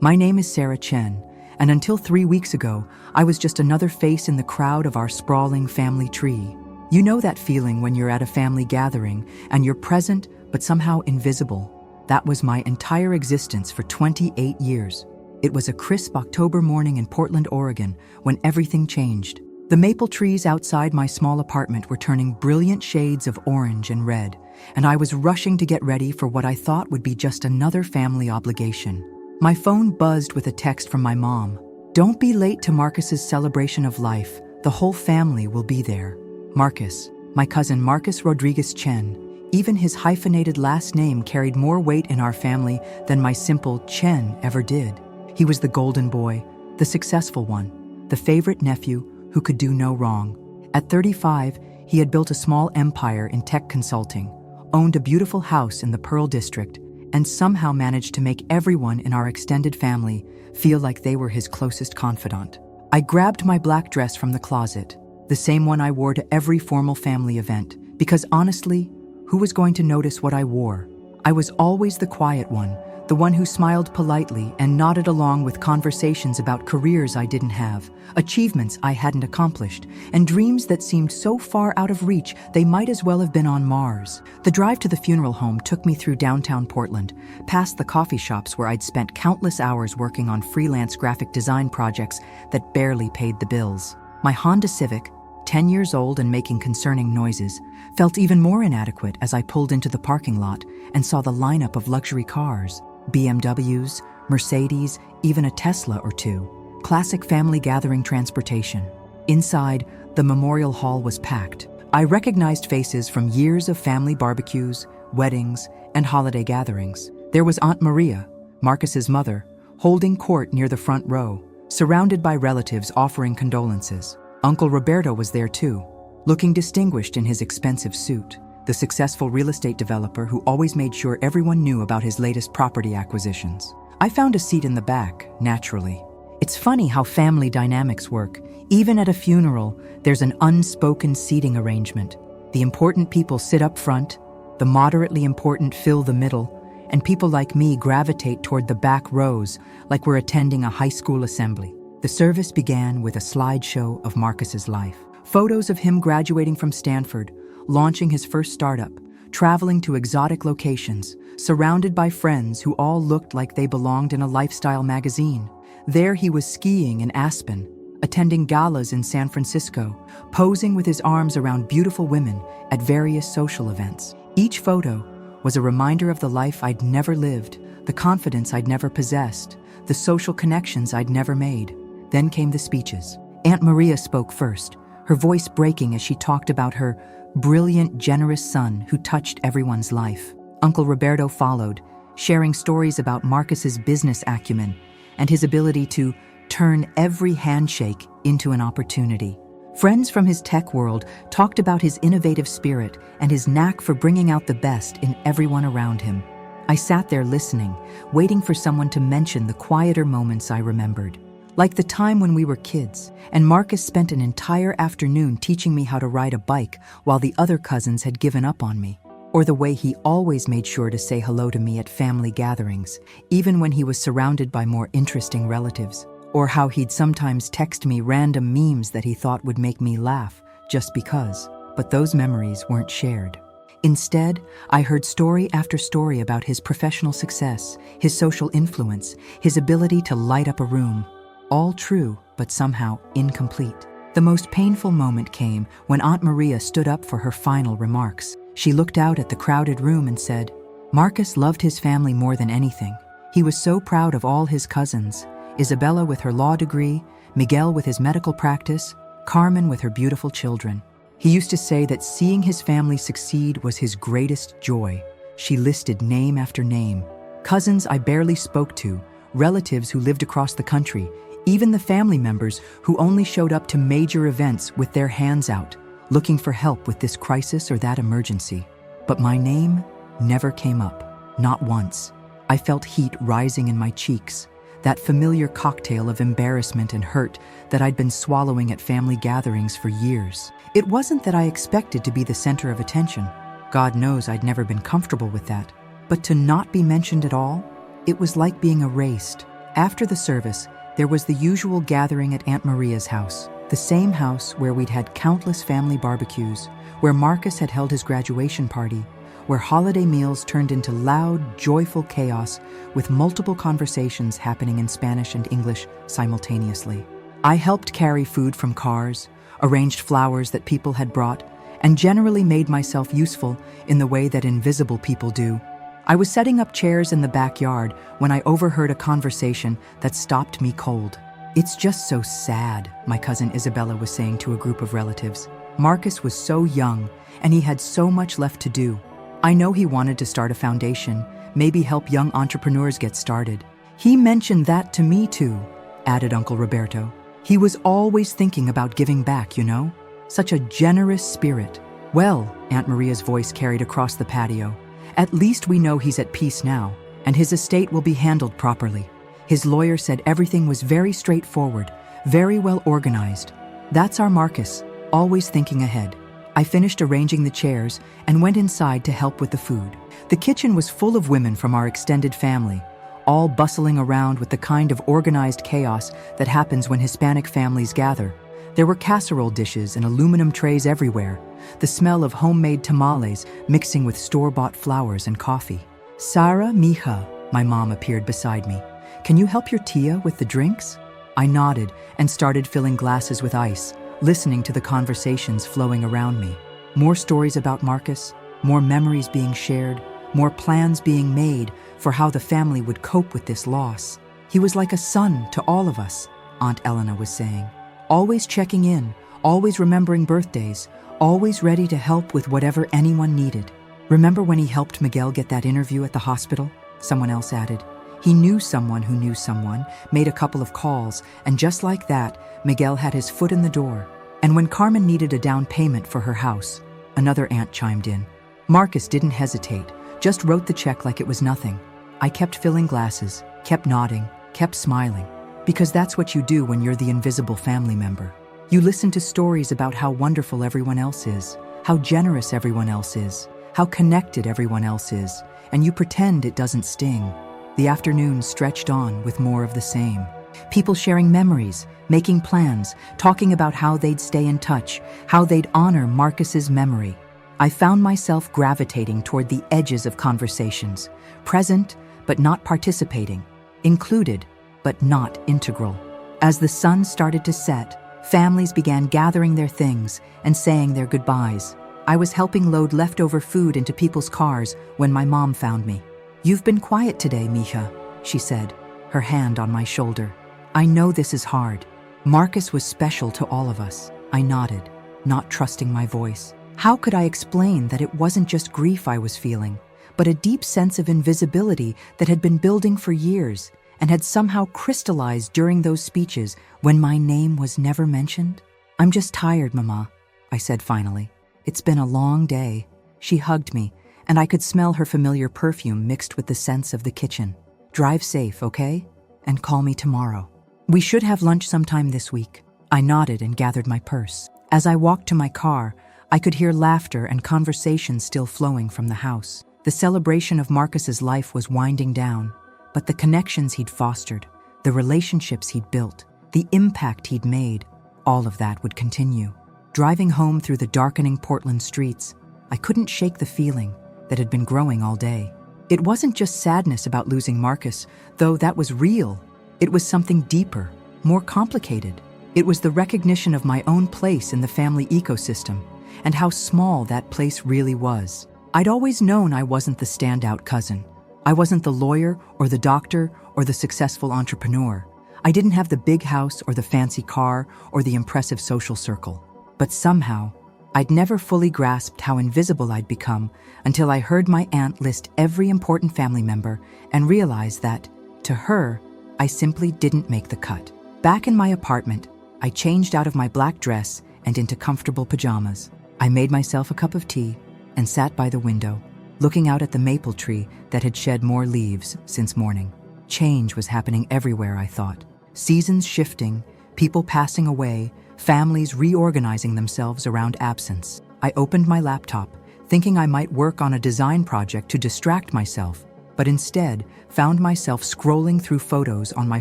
My name is Chen, and until 3 weeks ago, I was just another face in the crowd of our sprawling family tree. You know that feeling when you're at a family gathering and you're present but somehow invisible? That was my entire existence for 28 years. It was a crisp October morning in Portland, Oregon, when everything changed. The maple trees outside my small apartment were turning brilliant shades of orange and red, and I was rushing to get ready for what I thought would be just another family obligation. My phone buzzed with a text from my mom. "Don't be late to Marcus's celebration of life. The whole family will be there." Marcus, my cousin Marcus Rodriguez Chen. Even his hyphenated last name carried more weight in our family than my simple Chen ever did. He was the golden boy, the successful one, the favorite nephew who could do no wrong. At 35, he had built a small empire in tech consulting, owned a beautiful house in the Pearl District, and somehow managed to make everyone in our extended family feel like they were his closest confidant. I grabbed my black dress from the closet, the same one I wore to every formal family event, because honestly, who was going to notice what I wore? I was always the quiet one, the one who smiled politely and nodded along with conversations about careers I didn't have, achievements I hadn't accomplished, and dreams that seemed so far out of reach they might as well have been on Mars. The drive to the funeral home took me through downtown Portland, past the coffee shops where I'd spent countless hours working on freelance graphic design projects that barely paid the bills. My Honda Civic, 10 years old and making concerning noises, felt even more inadequate as I pulled into the parking lot and saw the lineup of luxury cars. BMWs, Mercedes, even a Tesla or two. Classic family gathering transportation. Inside, the memorial hall was packed. I recognized faces from years of family barbecues, weddings, and holiday gatherings. There was Aunt Maria, Marcus's mother, holding court near the front row, surrounded by relatives offering condolences. Uncle Roberto was there too, looking distinguished in his expensive suit. The successful real estate developer who always made sure everyone knew about his latest property acquisitions. I found a seat in the back, naturally. It's funny how family dynamics work. Even at a funeral, there's an unspoken seating arrangement. The important people sit up front, the moderately important fill the middle, and people like me gravitate toward the back rows like we're attending a high school assembly. The service began with a slideshow of Marcus's life. Photos of him graduating from Stanford, launching his first startup, traveling to exotic locations, surrounded by friends who all looked like they belonged in a lifestyle magazine. There he was skiing in Aspen, attending galas in San Francisco, posing with his arms around beautiful women at various social events. Each photo was a reminder of the life I'd never lived, the confidence I'd never possessed, the social connections I'd never made. Then came the speeches. Aunt Maria spoke first, her voice breaking as she talked about her brilliant, generous son who touched everyone's life. Uncle Roberto followed, sharing stories about Marcus's business acumen and his ability to turn every handshake into an opportunity. Friends from his tech world talked about his innovative spirit and his knack for bringing out the best in everyone around him. I sat there listening, waiting for someone to mention the quieter moments I remembered. Like the time when we were kids, and Marcus spent an entire afternoon teaching me how to ride a bike while the other cousins had given up on me. Or the way he always made sure to say hello to me at family gatherings, even when he was surrounded by more interesting relatives. Or how he'd sometimes text me random memes that he thought would make me laugh, just because. But those memories weren't shared. Instead, I heard story after story about his professional success, his social influence, his ability to light up a room. All true, but somehow incomplete. The most painful moment came when Aunt Maria stood up for her final remarks. She looked out at the crowded room and said, "Marcus loved his family more than anything. He was so proud of all his cousins, Isabella with her law degree, Miguel with his medical practice, Carmen with her beautiful children. He used to say that seeing his family succeed was his greatest joy." She listed name after name. Cousins I barely spoke to, relatives who lived across the country, even the family members who only showed up to major events with their hands out, looking for help with this crisis or that emergency. But my name never came up, not once. I felt heat rising in my cheeks, that familiar cocktail of embarrassment and hurt that I'd been swallowing at family gatherings for years. It wasn't that I expected to be the center of attention. God knows I'd never been comfortable with that. But to not be mentioned at all, it was like being erased. After the service, there was the usual gathering at Aunt Maria's house, the same house where we'd had countless family barbecues, where Marcus had held his graduation party, where holiday meals turned into loud, joyful chaos with multiple conversations happening in Spanish and English simultaneously. I helped carry food from cars, arranged flowers that people had brought, and generally made myself useful in the way that invisible people do. I was setting up chairs in the backyard when I overheard a conversation that stopped me cold. "It's just so sad," my cousin Isabella was saying to a group of relatives. "Marcus was so young, and he had so much left to do. I know he wanted to start a foundation, maybe help young entrepreneurs get started. He mentioned that to me too," added Uncle Roberto. "He was always thinking about giving back, you know? Such a generous spirit." "Well," Aunt Maria's voice carried across the patio, "at least we know he's at peace now, and his estate will be handled properly. His lawyer said everything was very straightforward, very well organized. That's our Marcus, always thinking ahead." I finished arranging the chairs and went inside to help with the food. The kitchen was full of women from our extended family, all bustling around with the kind of organized chaos that happens when Hispanic families gather. There were casserole dishes and aluminum trays everywhere, the smell of homemade tamales mixing with store-bought flowers and coffee. "Sara, mija," my mom appeared beside me. "Can you help your tia with the drinks?" I nodded and started filling glasses with ice, listening to the conversations flowing around me. More stories about Marcus, more memories being shared, more plans being made for how the family would cope with this loss. "He was like a son to all of us," Aunt Elena was saying. "Always checking in, always remembering birthdays, always ready to help with whatever anyone needed." "Remember when he helped Miguel get that interview at the hospital?" someone else added. "He knew someone who knew someone, made a couple of calls, and just like that, Miguel had his foot in the door. And when Carmen needed a down payment for her house," another aunt chimed in. "Marcus didn't hesitate, just wrote the check like it was nothing." I kept filling glasses, kept nodding, kept smiling, because that's what you do when you're the invisible family member. You listen to stories about how wonderful everyone else is, how generous everyone else is, how connected everyone else is, and you pretend it doesn't sting. The afternoon stretched on with more of the same. People sharing memories, making plans, talking about how they'd stay in touch, how they'd honor Marcus's memory. I found myself gravitating toward the edges of conversations, present but not participating, included but not integral. As the sun started to set, families began gathering their things and saying their goodbyes. I was helping load leftover food into people's cars when my mom found me. "You've been quiet today, mija," she said, her hand on my shoulder. "I know this is hard. Marcus was special to all of us." I nodded, not trusting my voice. How could I explain that it wasn't just grief I was feeling, but a deep sense of invisibility that had been building for years and had somehow crystallized during those speeches when my name was never mentioned? "I'm just tired, Mama," I said finally. "It's been a long day." She hugged me, and I could smell her familiar perfume mixed with the scents of the kitchen. "Drive safe, okay? And call me tomorrow. We should have lunch sometime this week." I nodded and gathered my purse. As I walked to my car, I could hear laughter and conversation still flowing from the house. The celebration of Marcus's life was winding down, but the connections he'd fostered, the relationships he'd built, the impact he'd made, all of that would continue. Driving home through the darkening Portland streets, I couldn't shake the feeling that had been growing all day. It wasn't just sadness about losing Marcus, though that was real. It was something deeper, more complicated. It was the recognition of my own place in the family ecosystem and how small that place really was. I'd always known I wasn't the standout cousin. I wasn't the lawyer or the doctor or the successful entrepreneur. I didn't have the big house or the fancy car or the impressive social circle. But somehow, I'd never fully grasped how invisible I'd become until I heard my aunt list every important family member and realized that, to her, I simply didn't make the cut. Back in my apartment, I changed out of my black dress and into comfortable pajamas. I made myself a cup of tea and sat by the window, looking out at the maple tree that had shed more leaves since morning. Change was happening everywhere, I thought. Seasons shifting, people passing away, families reorganizing themselves around absence. I opened my laptop, thinking I might work on a design project to distract myself, but instead found myself scrolling through photos on my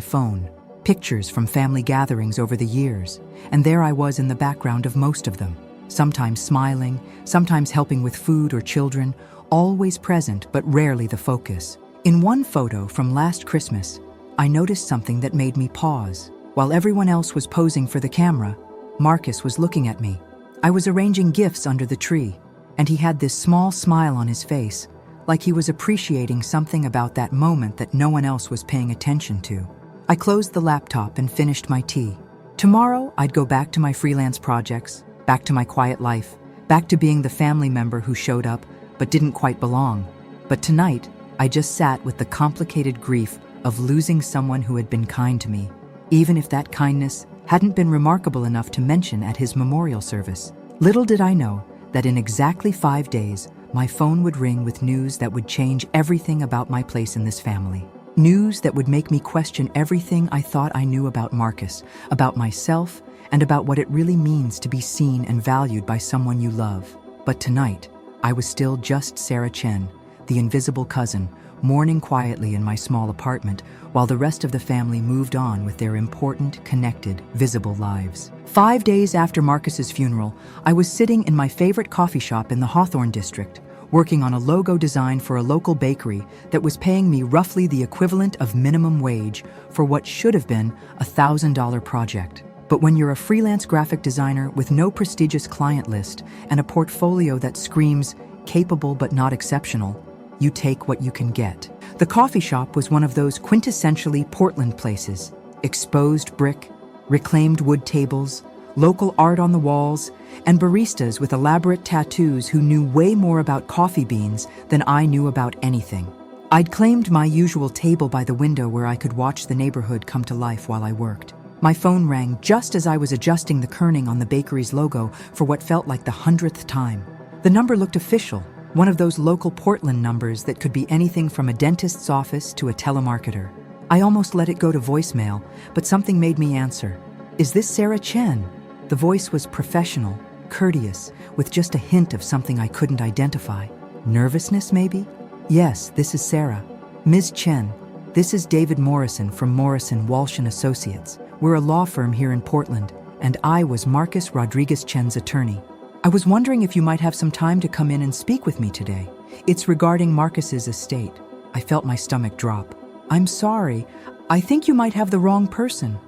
phone, pictures from family gatherings over the years, and there I was in the background of most of them, sometimes smiling, sometimes helping with food or children, always present but rarely the focus. In one photo from last Christmas, I noticed something that made me pause. While everyone else was posing for the camera, Marcus was looking at me. I was arranging gifts under the tree, and he had this small smile on his face, like he was appreciating something about that moment that no one else was paying attention to. I closed the laptop and finished my tea. Tomorrow, I'd go back to my freelance projects, back to my quiet life, back to being the family member who showed up but didn't quite belong. But tonight, I just sat with the complicated grief of losing someone who had been kind to me, even if that kindness hadn't been remarkable enough to mention at his memorial service. Little did I know that in exactly 5 days, my phone would ring with news that would change everything about my place in this family. News that would make me question everything I thought I knew about Marcus, about myself, and about what it really means to be seen and valued by someone you love. But tonight, I was still just Sarah Chen, the invisible cousin, mourning quietly in my small apartment while the rest of the family moved on with their important, connected, visible lives. 5 days after Marcus's funeral, I was sitting in my favorite coffee shop in the Hawthorne district, working on a logo design for a local bakery that was paying me roughly the equivalent of minimum wage for what should have been a $1,000 project. But when you're a freelance graphic designer with no prestigious client list and a portfolio that screams capable but not exceptional, you take what you can get. The coffee shop was one of those quintessentially Portland places: exposed brick, reclaimed wood tables, local art on the walls, and baristas with elaborate tattoos who knew way more about coffee beans than I knew about anything. I'd claimed my usual table by the window where I could watch the neighborhood come to life while I worked. My phone rang just as I was adjusting the kerning on the bakery's logo for what felt like the 100th time. The number looked official, one of those local Portland numbers that could be anything from a dentist's office to a telemarketer. I almost let it go to voicemail, but something made me answer. "Is this Sarah Chen?" The voice was professional, courteous, with just a hint of something I couldn't identify. Nervousness, maybe? "Yes, this is Sarah. Ms. Chen, this is David Morrison from Morrison, Walsh & Associates. We're a law firm here in Portland, and I was Marcus Rodriguez Chen's attorney. I was wondering if you might have some time to come in and speak with me today. It's regarding Marcus's estate." I felt my stomach drop. "I'm sorry. I think you might have the wrong person.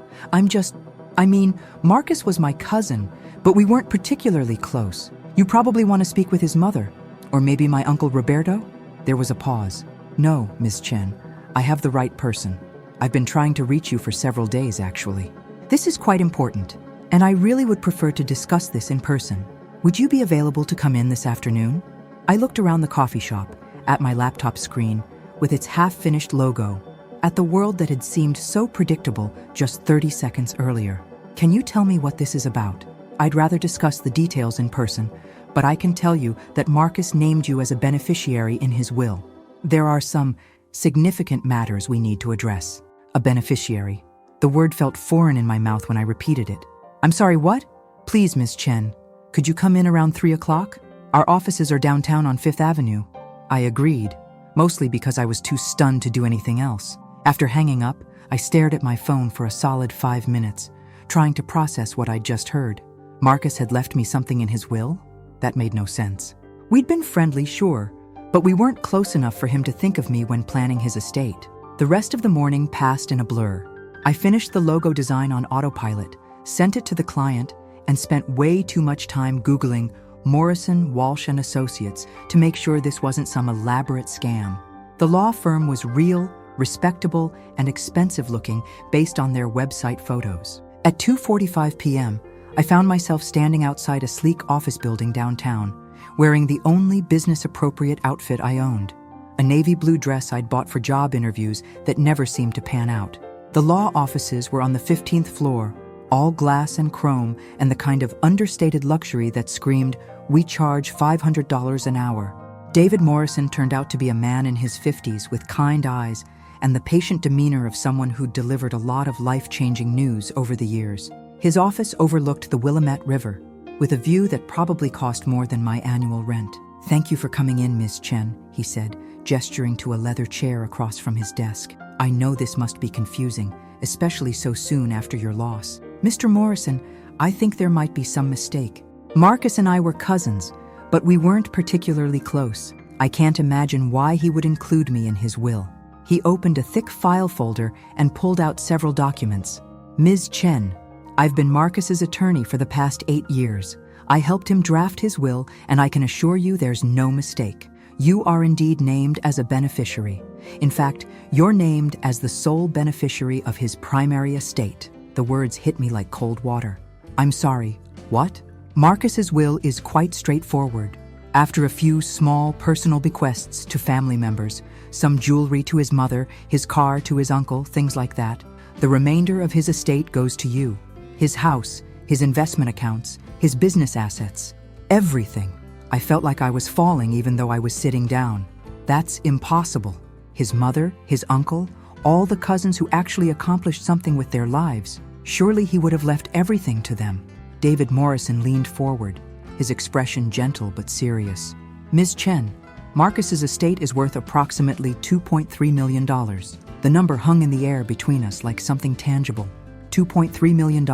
Marcus was my cousin, but we weren't particularly close. You probably want to speak with his mother. Or maybe my Uncle Roberto?" There was a pause. "No, Ms. Chen. I have the right person. I've been trying to reach you for several days, actually. This is quite important, and I really would prefer to discuss this in person. Would you be available to come in this afternoon?" I looked around the coffee shop, at my laptop screen, with its half-finished logo, at the world that had seemed so predictable just 30 seconds earlier. "Can you tell me what this is about? I'd rather discuss the details in person, but I can tell you that Marcus named you as a beneficiary in his will. There are some significant matters we need to address." A beneficiary. The word felt foreign in my mouth when I repeated it. "I'm sorry, what?" "Please, Ms. Chen, could you come in around 3 o'clock? Our offices are downtown on 5th Avenue. I agreed, mostly because I was too stunned to do anything else. After hanging up, I stared at my phone for a solid 5 minutes, trying to process what I'd just heard. Marcus had left me something in his will? That made no sense. We'd been friendly, sure, but we weren't close enough for him to think of me when planning his estate. The rest of the morning passed in a blur. I finished the logo design on autopilot, sent it to the client, and spent way too much time Googling Morrison, Walsh & Associates to make sure this wasn't some elaborate scam. The law firm was real, respectable, and expensive looking based on their website photos. At 2:45 p.m., I found myself standing outside a sleek office building downtown, wearing the only business-appropriate outfit I owned, a navy blue dress I'd bought for job interviews that never seemed to pan out. The law offices were on the 15th floor, all glass and chrome and the kind of understated luxury that screamed, "We charge $500 an hour." David Morrison turned out to be a man in his 50s with kind eyes and the patient demeanor of someone who'd delivered a lot of life-changing news over the years. His office overlooked the Willamette River, with a view that probably cost more than my annual rent. "Thank you for coming in, Ms. Chen," he said, gesturing to a leather chair across from his desk. "I know this must be confusing, especially so soon after your loss. Mr. Morrison, I think there might be some mistake. Marcus and I were cousins, but we weren't particularly close. I can't imagine why he would include me in his will." He opened a thick file folder and pulled out several documents. "Ms. Chen, I've been Marcus's attorney for the past 8 years. I helped him draft his will, and I can assure you there's no mistake. You are indeed named as a beneficiary. In fact, you're named as the sole beneficiary of his primary estate." The words hit me like cold water. "I'm sorry, what?" Marcus's will is quite straightforward. After a few small personal bequests to family members, some jewelry to his mother, his car to his uncle, things like that, the remainder of his estate goes to you. His house, his investment accounts, his business assets, everything. I felt like I was falling even though I was sitting down. That's impossible. His mother, his uncle, all the cousins who actually accomplished something with their lives. Surely he would have left everything to them. David Morrison leaned forward, his expression gentle but serious. "Ms. Chen, Marcus's estate is worth approximately $2.3 million. The number hung in the air between us like something tangible. $2.3 million.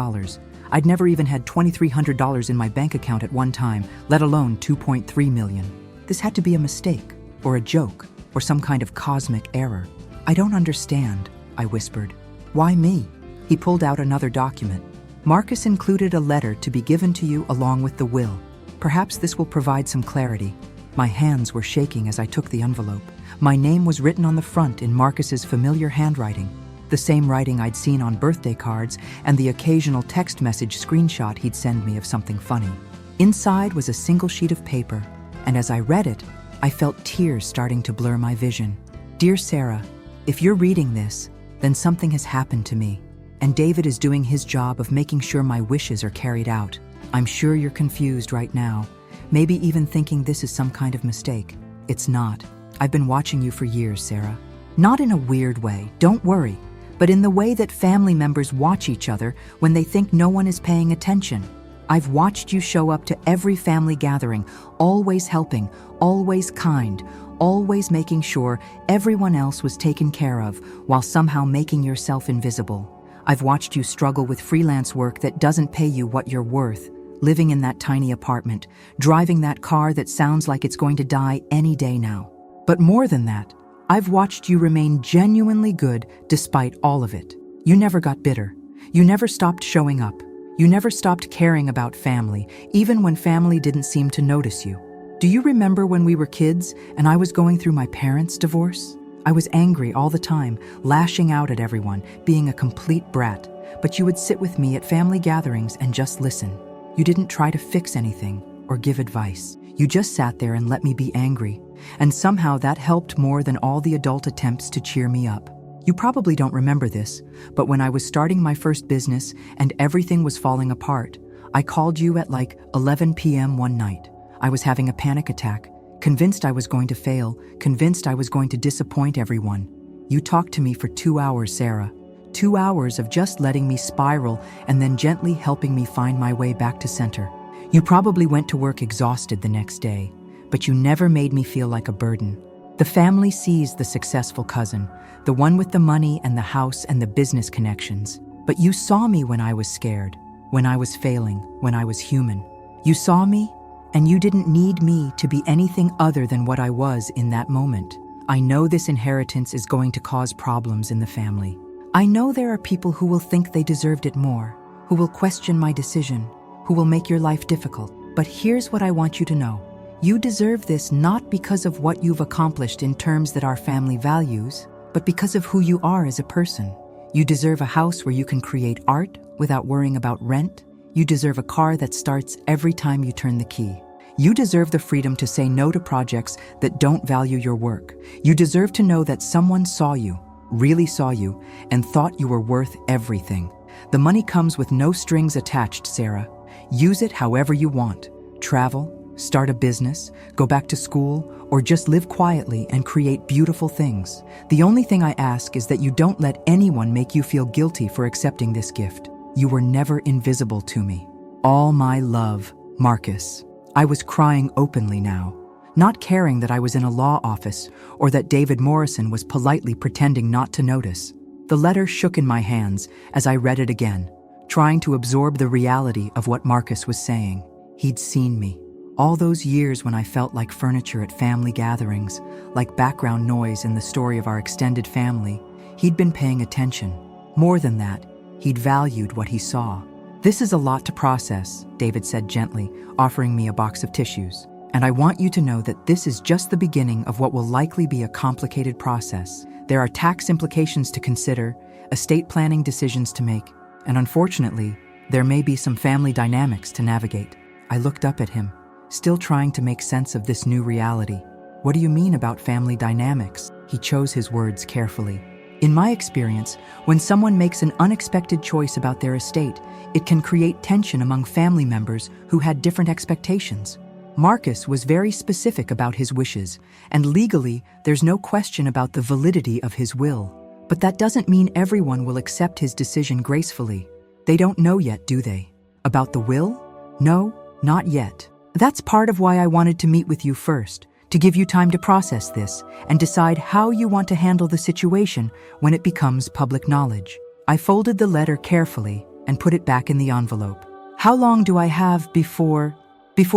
I'd never even had $2,300 in my bank account at one time, let alone $2.3 million. This had to be a mistake, or a joke, or some kind of cosmic error. I don't understand," I whispered. "Why me?" He pulled out another document. "Marcus included a letter to be given to you along with the will. Perhaps this will provide some clarity." My hands were shaking as I took the envelope. My name was written on the front in Marcus's familiar handwriting, the same writing I'd seen on birthday cards and the occasional text message screenshot he'd send me of something funny. Inside was a single sheet of paper, and as I read it, I felt tears starting to blur my vision. "Dear Sarah, if you're reading this, then something has happened to me, and David is doing his job of making sure my wishes are carried out. I'm sure you're confused right now, maybe even thinking this is some kind of mistake. It's not. I've been watching you for years, Sarah. Not in a weird way, don't worry, but in the way that family members watch each other when they think no one is paying attention. I've watched you show up to every family gathering, always helping, always kind, always making sure everyone else was taken care of while somehow making yourself invisible. I've watched you struggle with freelance work that doesn't pay you what you're worth, living in that tiny apartment, driving that car that sounds like it's going to die any day now. But more than that, I've watched you remain genuinely good despite all of it. You never got bitter. You never stopped showing up. You never stopped caring about family, even when family didn't seem to notice you. Do you remember when we were kids and I was going through my parents' divorce? I was angry all the time, lashing out at everyone, being a complete brat. But you would sit with me at family gatherings and just listen. You didn't try to fix anything or give advice. You just sat there and let me be angry. And somehow that helped more than all the adult attempts to cheer me up. You probably don't remember this, but when I was starting my first business and everything was falling apart, I called you at like 11 p.m. one night. I was having a panic attack, convinced I was going to fail, convinced I was going to disappoint everyone. You talked to me for 2 hours, Sarah. 2 hours of just letting me spiral and then gently helping me find my way back to center. You probably went to work exhausted the next day, but you never made me feel like a burden. The family sees the successful cousin, the one with the money and the house and the business connections. But you saw me when I was scared, when I was failing, when I was human. You saw me, and you didn't need me to be anything other than what I was in that moment. I know this inheritance is going to cause problems in the family. I know there are people who will think they deserved it more, who will question my decision, who will make your life difficult. But here's what I want you to know. You deserve this not because of what you've accomplished in terms that our family values, but because of who you are as a person. You deserve a house where you can create art without worrying about rent. You deserve a car that starts every time you turn the key. You deserve the freedom to say no to projects that don't value your work. You deserve to know that someone saw you, really saw you, and thought you were worth everything. The money comes with no strings attached, Sarah. Use it however you want. Travel, start a business, go back to school, or just live quietly and create beautiful things. The only thing I ask is that you don't let anyone make you feel guilty for accepting this gift. You were never invisible to me. All my love, Marcus. I was crying openly now. not caring that I was in a law office or that David Morrison was politely pretending not to notice. The letter shook in my hands as I read it again, trying to absorb the reality of what Marcus was saying. He'd seen me. All those years when I felt like furniture at family gatherings, like background noise in the story of our extended family, he'd been paying attention. More than that, he'd valued what he saw. "This is a lot to process," David said gently, offering me a box of tissues. "And I want you to know that this is just the beginning of what will likely be a complicated process. There are tax implications to consider, estate planning decisions to make, and unfortunately, there may be some family dynamics to navigate." I looked up at him, still trying to make sense of this new reality. "What do you mean about family dynamics?" He chose his words carefully. "In my experience, when someone makes an unexpected choice about their estate, it can create tension among family members who had different expectations. Marcus was very specific about his wishes, and legally, there's no question about the validity of his will. But that doesn't mean everyone will accept his decision gracefully. They don't know yet, do they? About the will? No, not yet. That's part of why I wanted to meet with you first, to give you time to process this and decide how you want to handle the situation when it becomes public knowledge." I folded the letter carefully and put it back in the envelope. "How long do I have before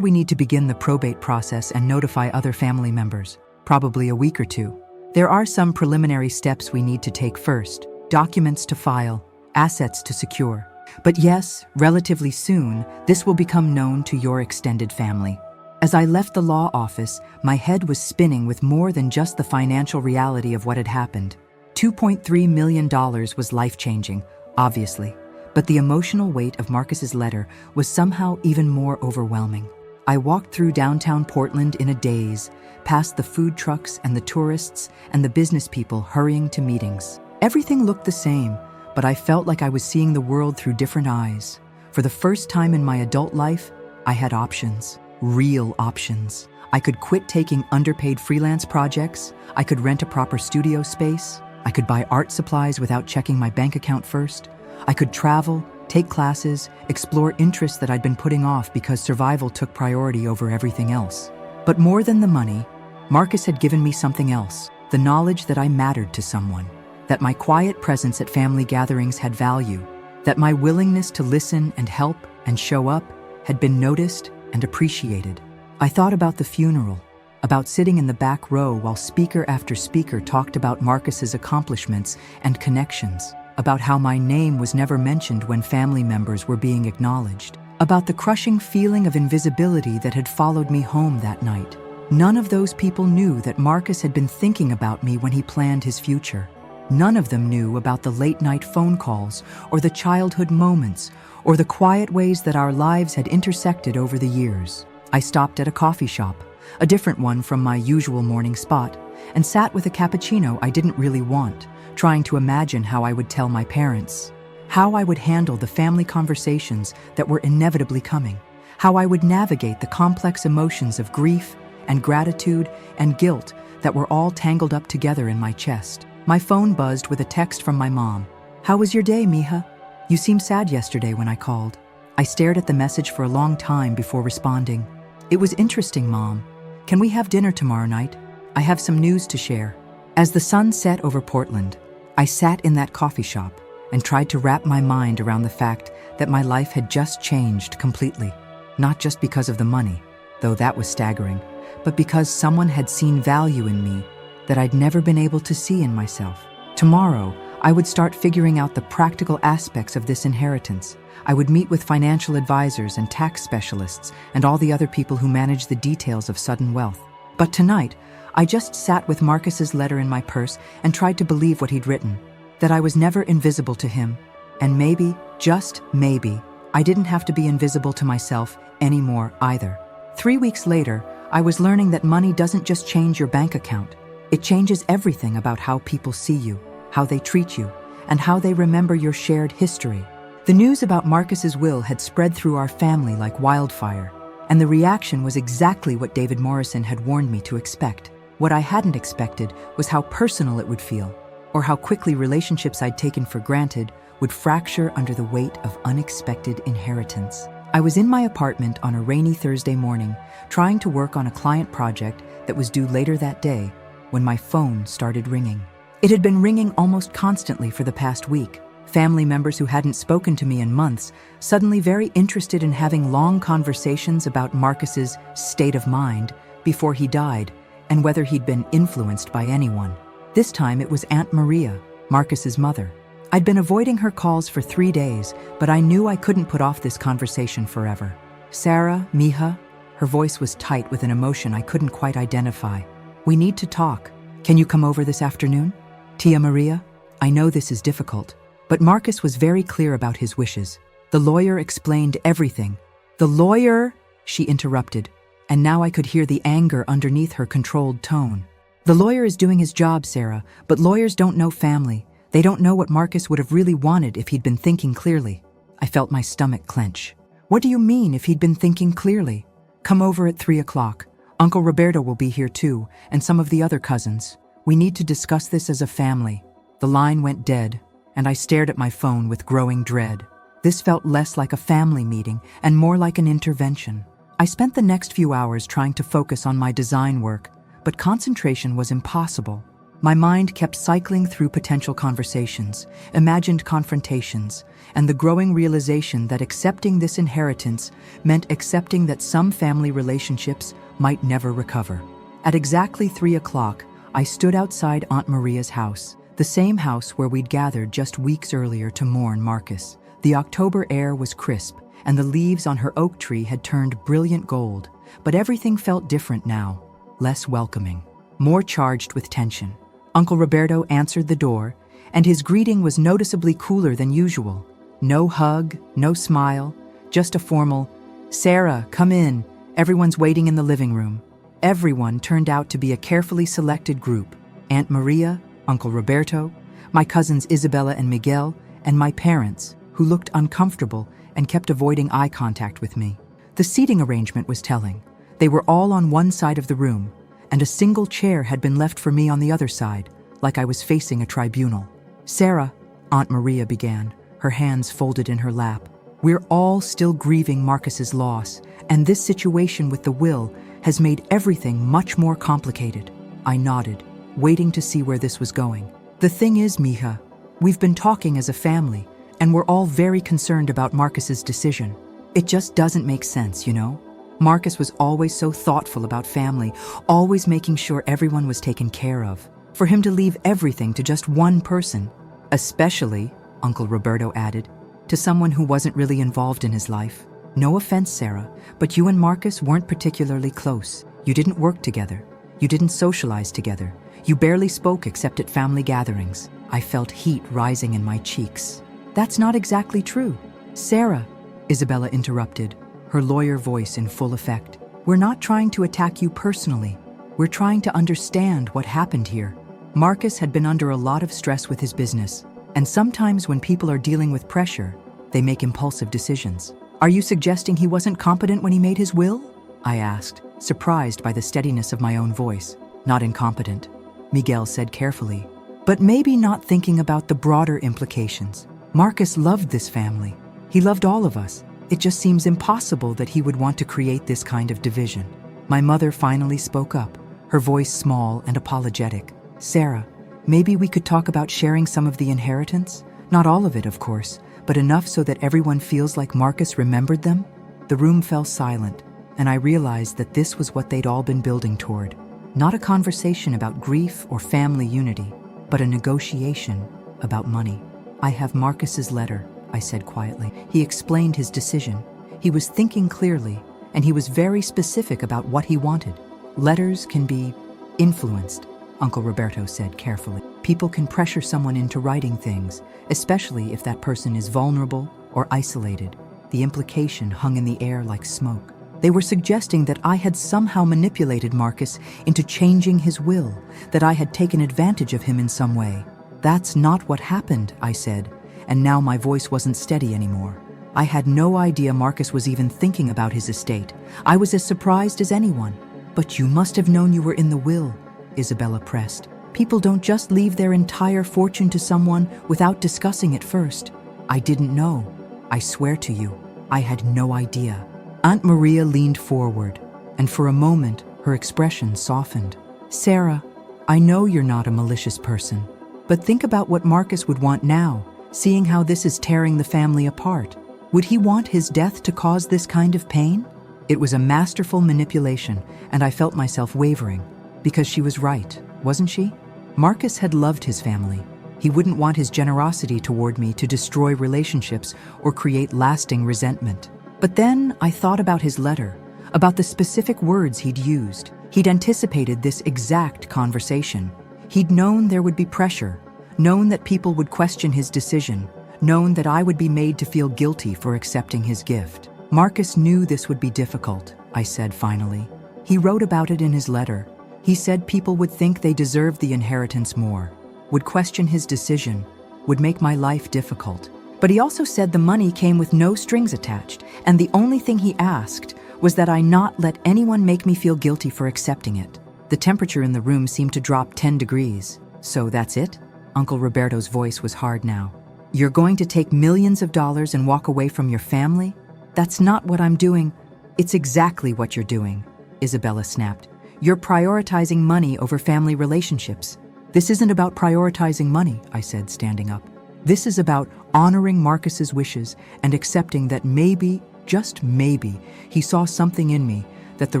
we need to begin the probate process and notify other family members?" "Probably a week or two. There are some preliminary steps we need to take first, documents to file, assets to secure. But yes, relatively soon, this will become known to your extended family." As I left the law office, my head was spinning with more than just the financial reality of what had happened. $2.3 million was life-changing, obviously, but the emotional weight of Marcus's letter was somehow even more overwhelming. I walked through downtown Portland in a daze, past the food trucks and the tourists and the business people hurrying to meetings. Everything looked the same, but I felt like I was seeing the world through different eyes. For the first time in my adult life, I had options. Real options. I could quit taking underpaid freelance projects. I could rent a proper studio space. I could buy art supplies without checking my bank account first. I could travel, take classes, explore interests that I'd been putting off because survival took priority over everything else. But more than the money, Marcus had given me something else, the knowledge that I mattered to someone, that my quiet presence at family gatherings had value, that my willingness to listen and help and show up had been noticed and appreciated. I thought about the funeral, about sitting in the back row while speaker after speaker talked about Marcus's accomplishments and connections, about how my name was never mentioned when family members were being acknowledged, about the crushing feeling of invisibility that had followed me home that night. None of those people knew that Marcus had been thinking about me when he planned his future. None of them knew about the late-night phone calls or the childhood moments or the quiet ways that our lives had intersected over the years. I stopped at a coffee shop, a different one from my usual morning spot, and sat with a cappuccino I didn't really want, trying to imagine how I would tell my parents, how I would handle the family conversations that were inevitably coming, how I would navigate the complex emotions of grief and gratitude and guilt that were all tangled up together in my chest. My phone buzzed with a text from my mom. "How was your day, Mija? You seemed sad yesterday when I called." I stared at the message for a long time before responding. "It was interesting, Mom. Can we have dinner tomorrow night? I have some news to share." As the sun set over Portland, I sat in that coffee shop and tried to wrap my mind around the fact that my life had just changed completely. Not just because of the money, though that was staggering, but because someone had seen value in me that I'd never been able to see in myself. Tomorrow, I would start figuring out the practical aspects of this inheritance. I would meet with financial advisors and tax specialists and all the other people who manage the details of sudden wealth. But tonight, I just sat with Marcus's letter in my purse and tried to believe what he'd written, that I was never invisible to him. And maybe, just maybe, I didn't have to be invisible to myself anymore either. 3 weeks later, I was learning that money doesn't just change your bank account. It changes everything about how people see you, how they treat you, and how they remember your shared history. The news about Marcus's will had spread through our family like wildfire, and the reaction was exactly what David Morrison had warned me to expect. What I hadn't expected was how personal it would feel, or how quickly relationships I'd taken for granted would fracture under the weight of unexpected inheritance. I was in my apartment on a rainy Thursday morning, trying to work on a client project that was due later that day, when my phone started ringing. It had been ringing almost constantly for the past week. Family members who hadn't spoken to me in months, suddenly very interested in having long conversations about Marcus's state of mind before he died and whether he'd been influenced by anyone. This time it was Aunt Maria, Marcus's mother. I'd been avoiding her calls for 3 days, but I knew I couldn't put off this conversation forever. "Sarah, mija," her voice was tight with an emotion I couldn't quite identify. "We need to talk. Can you come over this afternoon? Tia Maria, I know this is difficult." But Marcus was very clear about his wishes. The lawyer explained everything. "The lawyer," she interrupted, and now I could hear the anger underneath her controlled tone. "The lawyer is doing his job, Sarah, but lawyers don't know family. They don't know what Marcus would have really wanted if he'd been thinking clearly." I felt my stomach clench. "What do you mean, if he'd been thinking clearly?" "Come over at 3 o'clock. Uncle Roberto will be here too, and some of the other cousins. We need to discuss this as a family." The line went dead, and I stared at my phone with growing dread. This felt less like a family meeting and more like an intervention. I spent the next few hours trying to focus on my design work, but concentration was impossible. My mind kept cycling through potential conversations, imagined confrontations, and the growing realization that accepting this inheritance meant accepting that some family relationships might never recover. At exactly 3 o'clock, I stood outside Aunt Maria's house, the same house where we'd gathered just weeks earlier to mourn Marcus. The October air was crisp, and the leaves on her oak tree had turned brilliant gold, but everything felt different now, less welcoming, more charged with tension. Uncle Roberto answered the door, and his greeting was noticeably cooler than usual. No hug, no smile, just a formal, "Sarah, come in, everyone's waiting in the living room." Everyone turned out to be a carefully selected group: Aunt Maria, Uncle Roberto, my cousins Isabella and Miguel, and my parents, who looked uncomfortable and kept avoiding eye contact with me. The seating arrangement was telling. They were all on one side of the room, and a single chair had been left for me on the other side, like I was facing a tribunal. "Sarah," Aunt Maria began, her hands folded in her lap, "we're all still grieving Marcus's loss, and this situation with the will has made everything much more complicated." I nodded, waiting to see where this was going. "The thing is, mija, we've been talking as a family, and we're all very concerned about Marcus's decision. It just doesn't make sense, you know? Marcus was always so thoughtful about family, always making sure everyone was taken care of. For him to leave everything to just one person, especially," Uncle Roberto added, "to someone who wasn't really involved in his life. No offense, Sarah, but you and Marcus weren't particularly close. You didn't work together. You didn't socialize together. You barely spoke except at family gatherings." I felt heat rising in my cheeks. "That's not exactly true." "Sarah," Isabella interrupted, her lawyer voice in full effect, "we're not trying to attack you personally. We're trying to understand what happened here. Marcus had been under a lot of stress with his business, and sometimes when people are dealing with pressure, they make impulsive decisions." "Are you suggesting he wasn't competent when he made his will?" I asked, surprised by the steadiness of my own voice. "Not incompetent," Miguel said carefully, "but maybe not thinking about the broader implications. Marcus loved this family. He loved all of us. It just seems impossible that he would want to create this kind of division." My mother finally spoke up, her voice small and apologetic. "Sarah, maybe we could talk about sharing some of the inheritance? Not all of it, of course, but enough so that everyone feels like Marcus remembered them?" The room fell silent, and I realized that this was what they'd all been building toward. Not a conversation about grief or family unity, but a negotiation about money. "I have Marcus's letter," I said quietly. "He explained his decision. He was thinking clearly, and he was very specific about what he wanted. Letters can be influenced," Uncle Roberto said carefully. "People can pressure someone into writing things, especially if that person is vulnerable or isolated." The implication hung in the air like smoke. They were suggesting that I had somehow manipulated Marcus into changing his will, that I had taken advantage of him in some way. "That's not what happened," I said, and now my voice wasn't steady anymore. I had no idea Marcus was even thinking about his estate. I was as surprised as anyone. "But you must have known you were in the will," Isabella pressed. "People don't just leave their entire fortune to someone without discussing it first." "I didn't know. I swear to you." I had no idea. Aunt Maria leaned forward, and for a moment, her expression softened. Sarah, I know you're not a malicious person, but think about what Marcus would want now, seeing how this is tearing the family apart. Would he want his death to cause this kind of pain? It was a masterful manipulation, and I felt myself wavering, because she was right, wasn't she? Marcus had loved his family. He wouldn't want his generosity toward me to destroy relationships or create lasting resentment. But then I thought about his letter, about the specific words he'd used. He'd anticipated this exact conversation. He'd known there would be pressure, known that people would question his decision, known that I would be made to feel guilty for accepting his gift. Marcus knew this would be difficult, I said finally. He wrote about it in his letter. He said people would think they deserved the inheritance more, would question his decision, would make my life difficult. But he also said the money came with no strings attached, and the only thing he asked was that I not let anyone make me feel guilty for accepting it. The temperature in the room seemed to drop 10 degrees. So that's it? Uncle Roberto's voice was hard now. You're going to take millions of dollars and walk away from your family? That's not what I'm doing. It's exactly what you're doing, Isabella snapped. You're prioritizing money over family relationships. This isn't about prioritizing money, I said, standing up. This is about honoring Marcus's wishes and accepting that maybe, just maybe, he saw something in me that the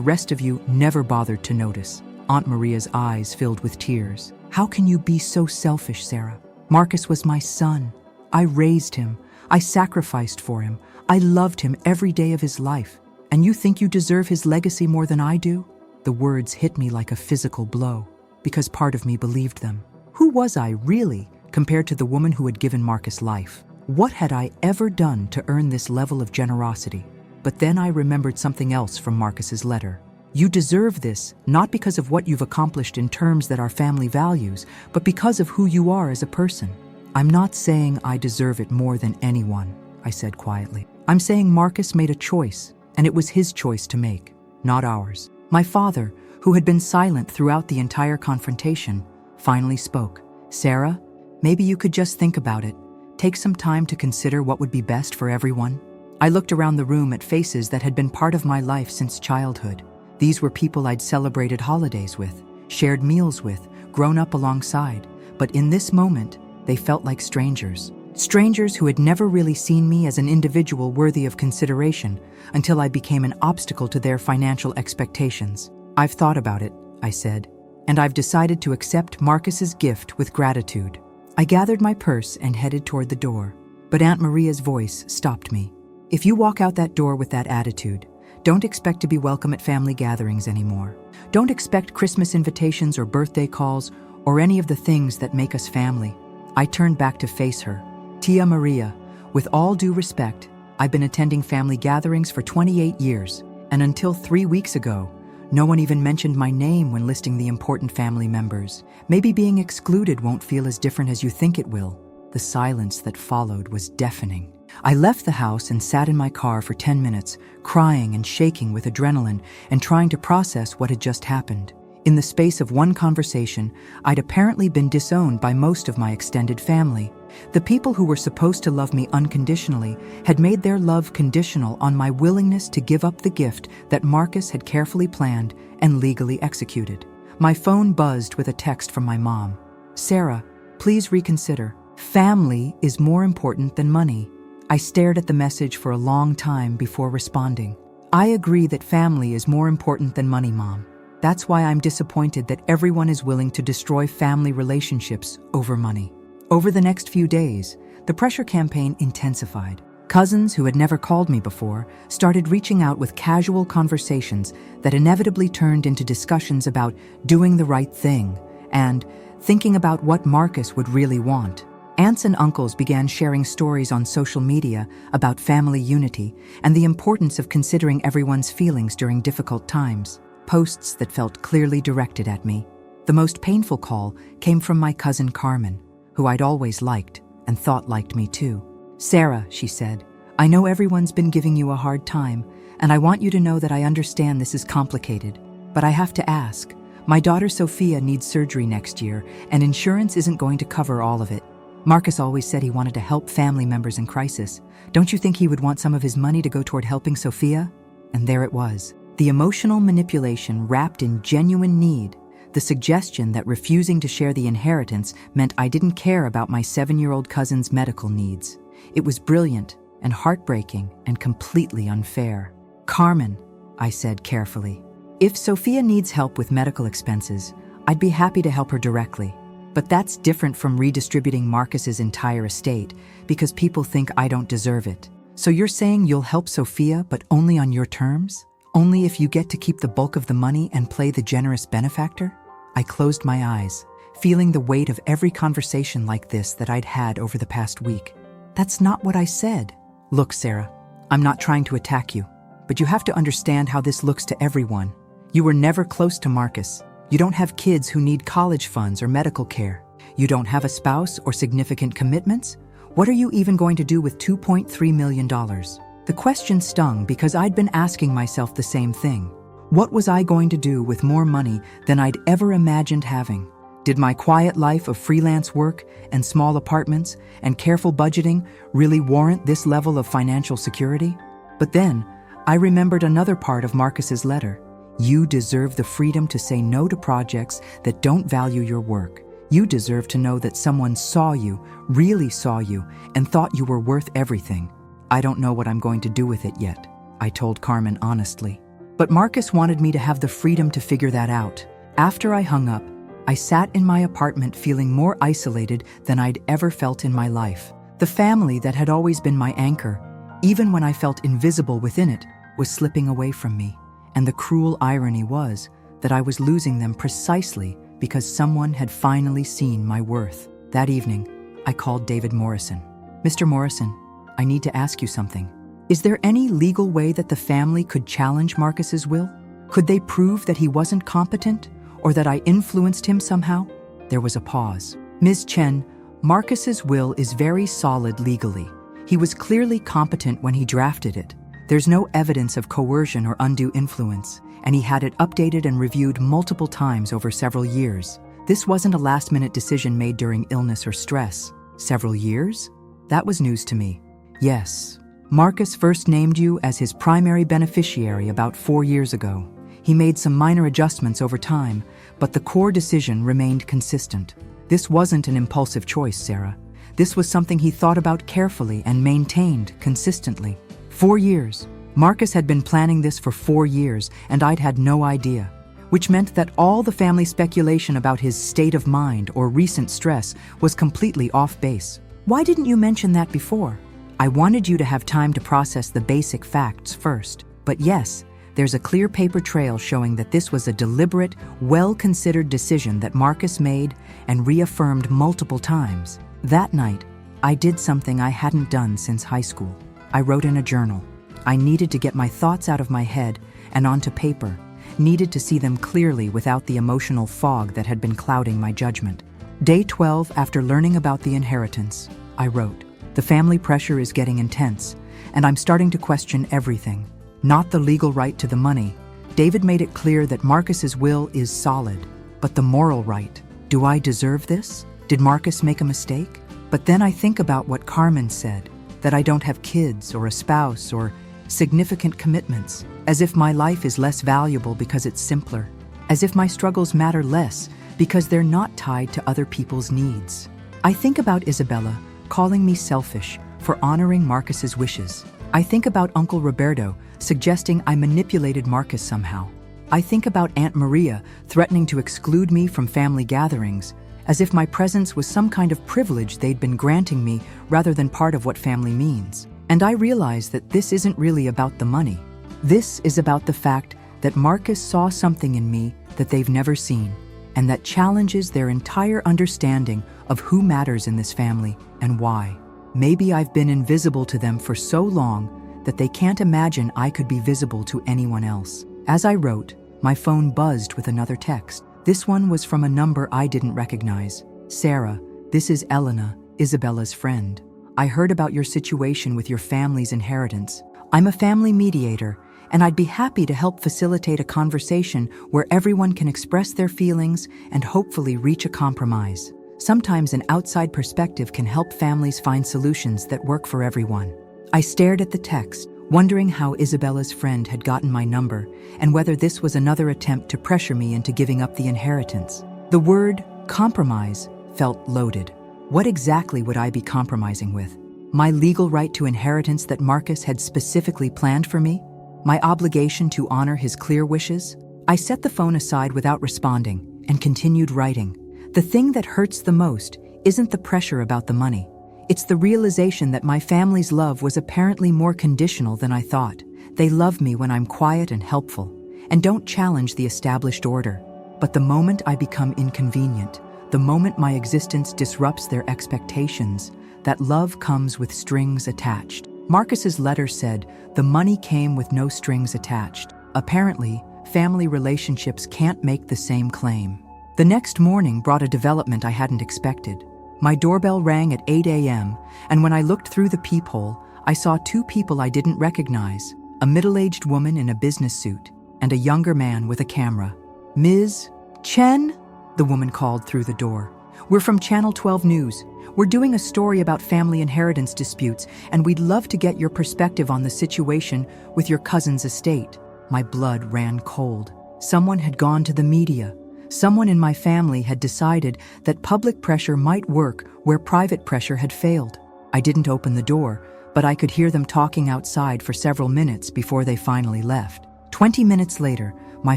rest of you never bothered to notice. Aunt Maria's eyes filled with tears. How can you be so selfish, Sarah? Marcus was my son. I raised him. I sacrificed for him. I loved him every day of his life. And you think you deserve his legacy more than I do? The words hit me like a physical blow, because part of me believed them. Who was I, really, compared to the woman who had given Marcus life? What had I ever done to earn this level of generosity? But then I remembered something else from Marcus's letter. You deserve this, not because of what you've accomplished in terms that our family values, but because of who you are as a person. I'm not saying I deserve it more than anyone, I said quietly. I'm saying Marcus made a choice, and it was his choice to make, not ours. My father, who had been silent throughout the entire confrontation, finally spoke. Sarah, maybe you could just think about it. Take some time to consider what would be best for everyone. I looked around the room at faces that had been part of my life since childhood. These were people I'd celebrated holidays with, shared meals with, grown up alongside. But in this moment, they felt like strangers. Strangers who had never really seen me as an individual worthy of consideration until I became an obstacle to their financial expectations. I've thought about it, I said, and I've decided to accept Marcus's gift with gratitude. I gathered my purse and headed toward the door, but Aunt Maria's voice stopped me. If you walk out that door with that attitude, don't expect to be welcome at family gatherings anymore. Don't expect Christmas invitations or birthday calls or any of the things that make us family. I turned back to face her. Tia Maria, with all due respect, I've been attending family gatherings for 28 years, and until 3 weeks ago, no one even mentioned my name when listing the important family members. Maybe being excluded won't feel as different as you think it will. The silence that followed was deafening. I left the house and sat in my car for 10 minutes, crying and shaking with adrenaline and trying to process what had just happened. In the space of one conversation, I'd apparently been disowned by most of my extended family. The people who were supposed to love me unconditionally had made their love conditional on my willingness to give up the gift that Marcus had carefully planned and legally executed. My phone buzzed with a text from my mom. Sarah, please reconsider. Family is more important than money. I stared at the message for a long time before responding. I agree that family is more important than money, Mom. That's why I'm disappointed that everyone is willing to destroy family relationships over money. Over the next few days, the pressure campaign intensified. Cousins who had never called me before started reaching out with casual conversations that inevitably turned into discussions about doing the right thing and thinking about what Marcus would really want. Aunts and uncles began sharing stories on social media about family unity and the importance of considering everyone's feelings during difficult times. Posts that felt clearly directed at me. The most painful call came from my cousin Carmen, who I'd always liked and thought liked me too. Sarah, she said, I know everyone's been giving you a hard time, and I want you to know that I understand this is complicated, but I have to ask. My daughter Sophia needs surgery next year, and insurance isn't going to cover all of it. Marcus always said he wanted to help family members in crisis. Don't you think he would want some of his money to go toward helping Sophia? And there it was. The emotional manipulation wrapped in genuine need. The suggestion that refusing to share the inheritance meant I didn't care about my 7-year-old cousin's medical needs. It was brilliant and heartbreaking and completely unfair. Carmen, I said carefully, if Sophia needs help with medical expenses, I'd be happy to help her directly. But that's different from redistributing Marcus's entire estate because people think I don't deserve it. So you're saying you'll help Sophia, but only on your terms? Only if you get to keep the bulk of the money and play the generous benefactor? I closed my eyes, feeling the weight of every conversation like this that I'd had over the past week. That's not what I said. Look, Sarah, I'm not trying to attack you, but you have to understand how this looks to everyone. You were never close to Marcus. You don't have kids who need college funds or medical care. You don't have a spouse or significant commitments. What are you even going to do with $2.3 million? The question stung because I'd been asking myself the same thing. What was I going to do with more money than I'd ever imagined having? Did my quiet life of freelance work and small apartments and careful budgeting really warrant this level of financial security? But then, I remembered another part of Marcus's letter. You deserve the freedom to say no to projects that don't value your work. You deserve to know that someone saw you, really saw you, and thought you were worth everything. I don't know what I'm going to do with it yet, I told Carmen honestly. But Marcus wanted me to have the freedom to figure that out. After I hung up, I sat in my apartment feeling more isolated than I'd ever felt in my life. The family that had always been my anchor, even when I felt invisible within it, was slipping away from me. And the cruel irony was that I was losing them precisely because someone had finally seen my worth. That evening, I called David Morrison. Mr. Morrison, I need to ask you something. Is there any legal way that the family could challenge Marcus's will? Could they prove that he wasn't competent or that I influenced him somehow? There was a pause. Ms. Chen, Marcus's will is very solid legally. He was clearly competent when he drafted it. There's no evidence of coercion or undue influence, and he had it updated and reviewed multiple times over several years. This wasn't a last-minute decision made during illness or stress. Several years? That was news to me. Yes. Marcus first named you as his primary beneficiary about 4 years ago. He made some minor adjustments over time, but the core decision remained consistent. This wasn't an impulsive choice, Sarah. This was something he thought about carefully and maintained consistently. 4 years. Marcus had been planning this for 4 years, and I'd had no idea, which meant that all the family speculation about his state of mind or recent stress was completely off base. Why didn't you mention that before? I wanted you to have time to process the basic facts first. But yes, there's a clear paper trail showing that this was a deliberate, well-considered decision that Marcus made and reaffirmed multiple times. That night, I did something I hadn't done since high school. I wrote in a journal. I needed to get my thoughts out of my head and onto paper, needed to see them clearly without the emotional fog that had been clouding my judgment. Day 12 after learning about the inheritance, I wrote, "The family pressure is getting intense, and I'm starting to question everything. Not the legal right to the money. David made it clear that Marcus's will is solid, but the moral right. Do I deserve this? Did Marcus make a mistake? But then I think about what Carmen said, that I don't have kids or a spouse or significant commitments, as if my life is less valuable because it's simpler, as if my struggles matter less because they're not tied to other people's needs. I think about Isabella calling me selfish for honoring Marcus's wishes. I think about Uncle Roberto suggesting I manipulated Marcus somehow. I think about Aunt Maria threatening to exclude me from family gatherings, as if my presence was some kind of privilege they'd been granting me rather than part of what family means. And I realize that this isn't really about the money. This is about the fact that Marcus saw something in me that they've never seen, and that challenges their entire understanding of who matters in this family and why. Maybe I've been invisible to them for so long that they can't imagine I could be visible to anyone else. As I wrote, my phone buzzed with another text. This one was from a number I didn't recognize. "Sarah, this is Elena, Isabella's friend. I heard about your situation with your family's inheritance. I'm a family mediator, and I'd be happy to help facilitate a conversation where everyone can express their feelings and hopefully reach a compromise. Sometimes an outside perspective can help families find solutions that work for everyone. I stared at the text, wondering how Isabella's friend had gotten my number and whether this was another attempt to pressure me into giving up the inheritance. The word compromise felt loaded. What exactly would I be compromising with? My legal right to inheritance that Marcus had specifically planned for me? My obligation to honor his clear wishes? I set the phone aside without responding and continued writing. The thing that hurts the most isn't the pressure about the money. It's the realization that my family's love was apparently more conditional than I thought. They love me when I'm quiet and helpful, and don't challenge the established order. But the moment I become inconvenient, the moment my existence disrupts their expectations, that love comes with strings attached. Marcus's letter said the money came with no strings attached. Apparently, family relationships can't make the same claim. The next morning brought a development I hadn't expected. My doorbell rang at 8 a.m., and when I looked through the peephole, I saw two people I didn't recognize, a middle-aged woman in a business suit and a younger man with a camera. "Ms. Chen?" the woman called through the door. "We're from Channel 12 News. We're doing a story about family inheritance disputes, and we'd love to get your perspective on the situation with your cousin's estate." My blood ran cold. Someone had gone to the media. Someone in my family had decided that public pressure might work where private pressure had failed. I didn't open the door, but I could hear them talking outside for several minutes before they finally left. 20 minutes later, my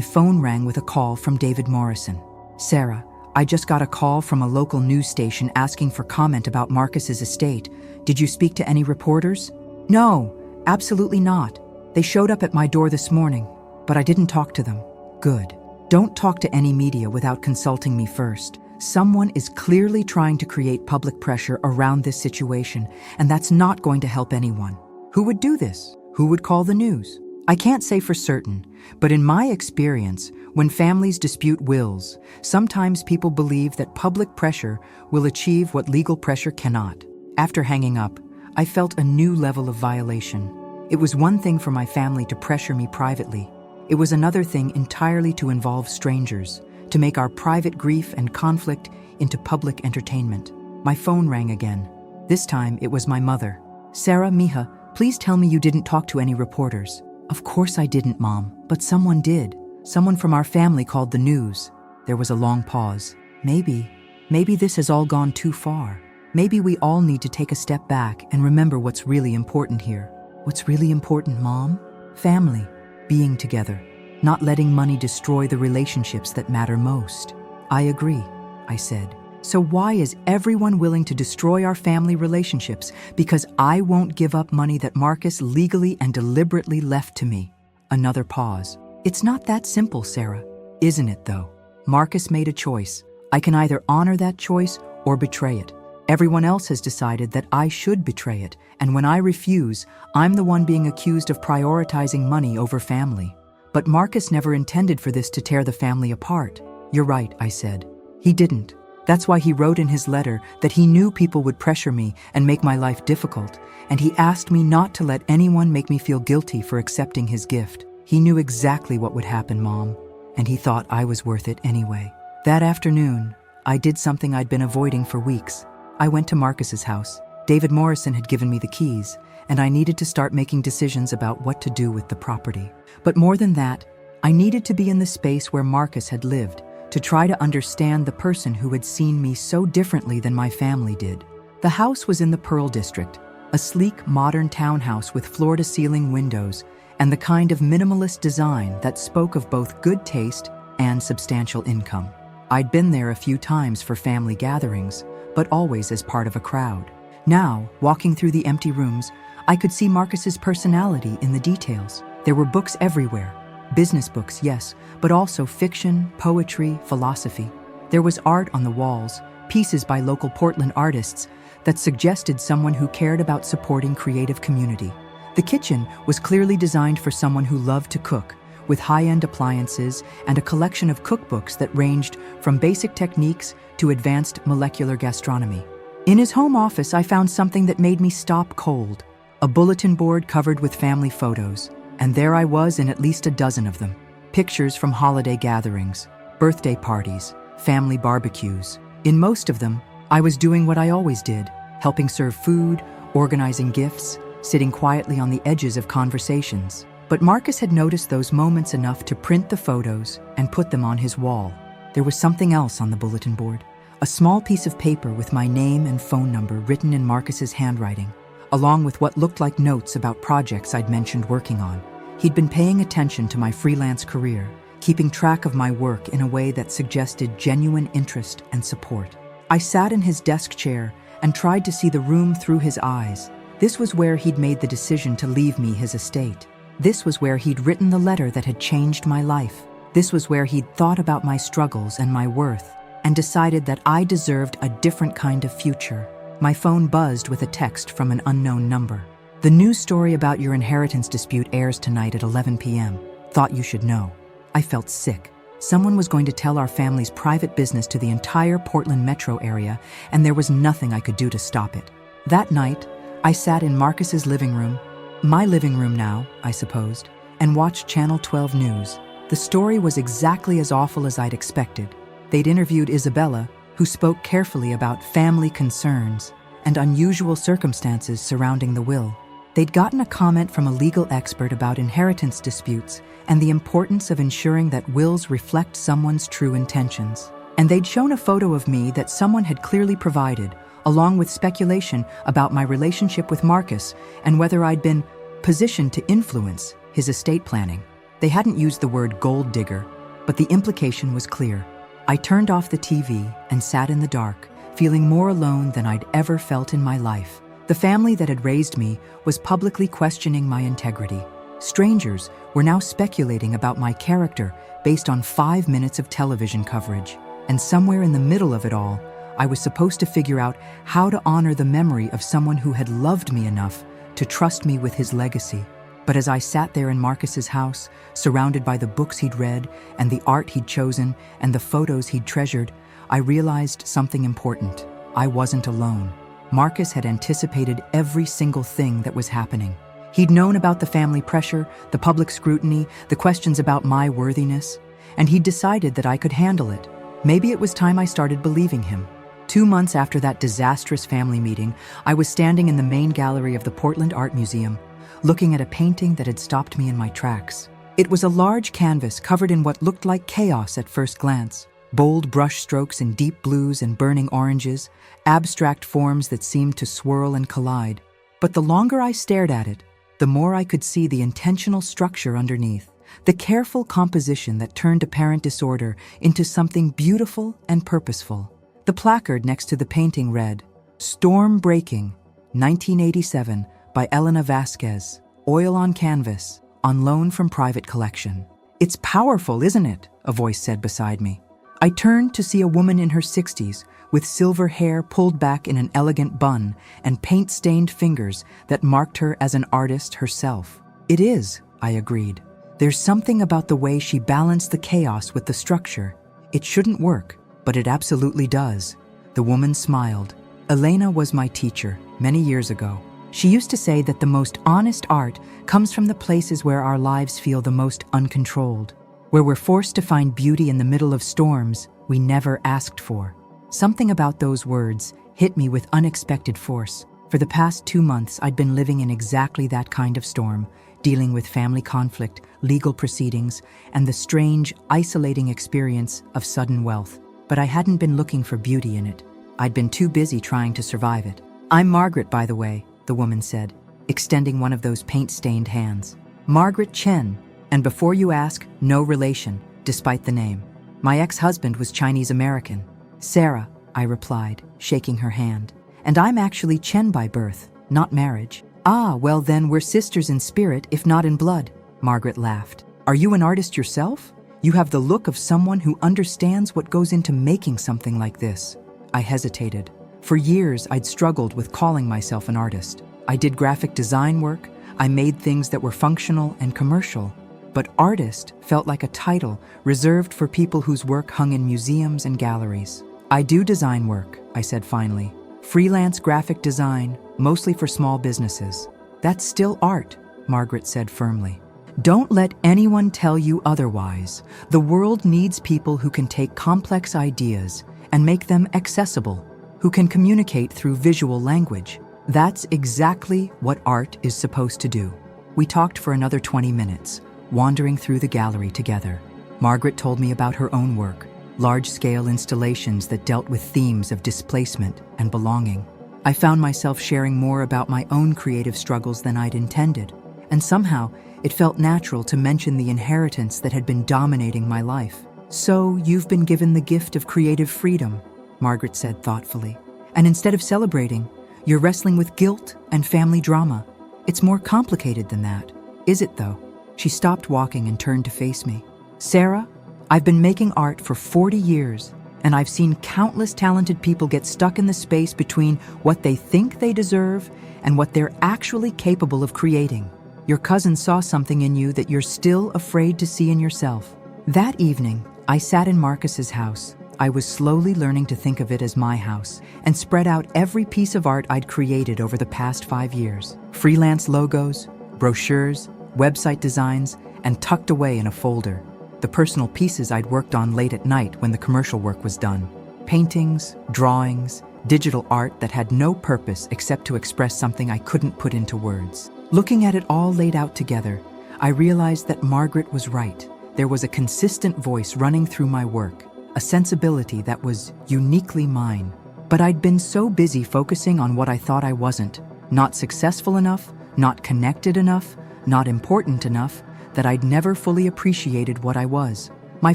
phone rang with a call from David Morrison. "Sarah, I just got a call from a local news station asking for comment about Marcus's estate. Did you speak to any reporters?" "No, absolutely not. They showed up at my door this morning, but I didn't talk to them." "Good. Don't talk to any media without consulting me first. Someone is clearly trying to create public pressure around this situation, and that's not going to help anyone." "Who would do this? Who would call the news?" "I can't say for certain, but in my experience, when families dispute wills, sometimes people believe that public pressure will achieve what legal pressure cannot." After hanging up, I felt a new level of violation. It was one thing for my family to pressure me privately. It was another thing entirely to involve strangers, to make our private grief and conflict into public entertainment. My phone rang again. This time it was my mother. "Sarah, mija, please tell me you didn't talk to any reporters." "Of course I didn't, Mom, but someone did. Someone from our family called the news." There was a long pause. Maybe this has all gone too far. Maybe we all need to take a step back and remember what's really important here." "What's really important, Mom?" "Family. Being together, not letting money destroy the relationships that matter most." "I agree," I said. "So why is everyone willing to destroy our family relationships because I won't give up money that Marcus legally and deliberately left to me?" Another pause. "It's not that simple, Sarah." "Isn't it, though? Marcus made a choice. I can either honor that choice or betray it. Everyone else has decided that I should betray it, and when I refuse, I'm the one being accused of prioritizing money over family. But Marcus never intended for this to tear the family apart." "You're right," I said. "He didn't. That's why he wrote in his letter that he knew people would pressure me and make my life difficult, and he asked me not to let anyone make me feel guilty for accepting his gift. He knew exactly what would happen, Mom, and he thought I was worth it anyway." That afternoon, I did something I'd been avoiding for weeks. I went to Marcus's house. David Morrison had given me the keys, and I needed to start making decisions about what to do with the property. But more than that, I needed to be in the space where Marcus had lived, to try to understand the person who had seen me so differently than my family did. The house was in the Pearl District, a sleek, modern townhouse with floor-to-ceiling windows and the kind of minimalist design that spoke of both good taste and substantial income. I'd been there a few times for family gatherings, but always as part of a crowd. Now, walking through the empty rooms, I could see Marcus's personality in the details. There were books everywhere. Business books, yes, but also fiction, poetry, philosophy. There was art on the walls, pieces by local Portland artists that suggested someone who cared about supporting creative community. The kitchen was clearly designed for someone who loved to cook, with high-end appliances and a collection of cookbooks that ranged from basic techniques to advanced molecular gastronomy. In his home office, I found something that made me stop cold. A bulletin board covered with family photos, and there I was in at least a dozen of them. Pictures from holiday gatherings, birthday parties, family barbecues. In most of them, I was doing what I always did, helping serve food, organizing gifts, sitting quietly on the edges of conversations. But Marcus had noticed those moments enough to print the photos and put them on his wall. There was something else on the bulletin board, a small piece of paper with my name and phone number written in Marcus's handwriting, along with what looked like notes about projects I'd mentioned working on. He'd been paying attention to my freelance career, keeping track of my work in a way that suggested genuine interest and support. I sat in his desk chair and tried to see the room through his eyes. This was where he'd made the decision to leave me his estate. This was where he'd written the letter that had changed my life. This was where he'd thought about my struggles and my worth and decided that I deserved a different kind of future. My phone buzzed with a text from an unknown number. "The news story about your inheritance dispute airs tonight at 11 p.m. Thought you should know." I felt sick. Someone was going to tell our family's private business to the entire Portland metro area, and there was nothing I could do to stop it. That night, I sat in Marcus's living room, my living room now, I supposed, and watched Channel 12 News. The story was exactly as awful as I'd expected. They'd interviewed Isabella, who spoke carefully about family concerns and unusual circumstances surrounding the will. They'd gotten a comment from a legal expert about inheritance disputes and the importance of ensuring that wills reflect someone's true intentions. And they'd shown a photo of me that someone had clearly provided, along with speculation about my relationship with Marcus and whether I'd been positioned to influence his estate planning. They hadn't used the word gold digger, but the implication was clear. I turned off the TV and sat in the dark, feeling more alone than I'd ever felt in my life. The family that had raised me was publicly questioning my integrity. Strangers were now speculating about my character based on 5 minutes of television coverage. And somewhere in the middle of it all, I was supposed to figure out how to honor the memory of someone who had loved me enough to trust me with his legacy. But as I sat there in Marcus's house, surrounded by the books he'd read and the art he'd chosen and the photos he'd treasured, I realized something important. I wasn't alone. Marcus had anticipated every single thing that was happening. He'd known about the family pressure, the public scrutiny, the questions about my worthiness, and he'd decided that I could handle it. Maybe it was time I started believing him. 2 months after that disastrous family meeting, I was standing in the main gallery of the Portland Art Museum, looking at a painting that had stopped me in my tracks. It was a large canvas covered in what looked like chaos at first glance. Bold brush strokes in deep blues and burning oranges, abstract forms that seemed to swirl and collide. But the longer I stared at it, the more I could see the intentional structure underneath, the careful composition that turned apparent disorder into something beautiful and purposeful. The placard next to the painting read, "Storm Breaking, 1987, by Elena Vasquez, oil on canvas, on loan from private collection." "It's powerful, isn't it?" a voice said beside me. I turned to see a woman in her 60s with silver hair pulled back in an elegant bun and paint-stained fingers that marked her as an artist herself. "It is," I agreed. "There's something about the way she balanced the chaos with the structure. It shouldn't work, but it absolutely does." The woman smiled. "Elena was my teacher many years ago. She used to say that the most honest art comes from the places where our lives feel the most uncontrolled, where we're forced to find beauty in the middle of storms we never asked for." Something about those words hit me with unexpected force. For the past 2 months, I'd been living in exactly that kind of storm, dealing with family conflict, legal proceedings, and the strange, isolating experience of sudden wealth. But I hadn't been looking for beauty in it. I'd been too busy trying to survive it. "I'm Margaret, by the way," the woman said, extending one of those paint-stained hands. "Margaret Chen, and before you ask, no relation, despite the name. My ex-husband was Chinese-American." "Sarah," I replied, shaking her hand. "And I'm actually Chen by birth, not marriage." "Ah, well then we're sisters in spirit, if not in blood," Margaret laughed. "Are you an artist yourself? You have the look of someone who understands what goes into making something like this." I hesitated. For years, I'd struggled with calling myself an artist. I did graphic design work, I made things that were functional and commercial, but artist felt like a title reserved for people whose work hung in museums and galleries. "I do design work," I said finally. "Freelance graphic design, mostly for small businesses." "That's still art," Margaret said firmly. "Don't let anyone tell you otherwise. The world needs people who can take complex ideas and make them accessible." who can communicate through visual language. That's exactly what art is supposed to do. We talked for another 20 minutes, wandering through the gallery together. Margaret told me about her own work, large-scale installations that dealt with themes of displacement and belonging. I found myself sharing more about my own creative struggles than I'd intended, and somehow it felt natural to mention the inheritance that had been dominating my life. "So you've been given the gift of creative freedom," Margaret said thoughtfully. "And instead of celebrating, you're wrestling with guilt and family drama. It's more complicated than that. Is it, though?" She stopped walking and turned to face me. "Sarah, I've been making art for 40 years, and I've seen countless talented people get stuck in the space between what they think they deserve and what they're actually capable of creating. Your cousin saw something in you that you're still afraid to see in yourself." That evening, I sat in Marcus's house. I was slowly learning to think of it as my house and spread out every piece of art I'd created over the past 5 years. Freelance logos, brochures, website designs, and tucked away in a folder. The personal pieces I'd worked on late at night when the commercial work was done. Paintings, drawings, digital art that had no purpose except to express something I couldn't put into words. Looking at it all laid out together, I realized that Margaret was right. There was a consistent voice running through my work, a sensibility that was uniquely mine. But I'd been so busy focusing on what I thought I wasn't, not successful enough, not connected enough, not important enough, that I'd never fully appreciated what I was. My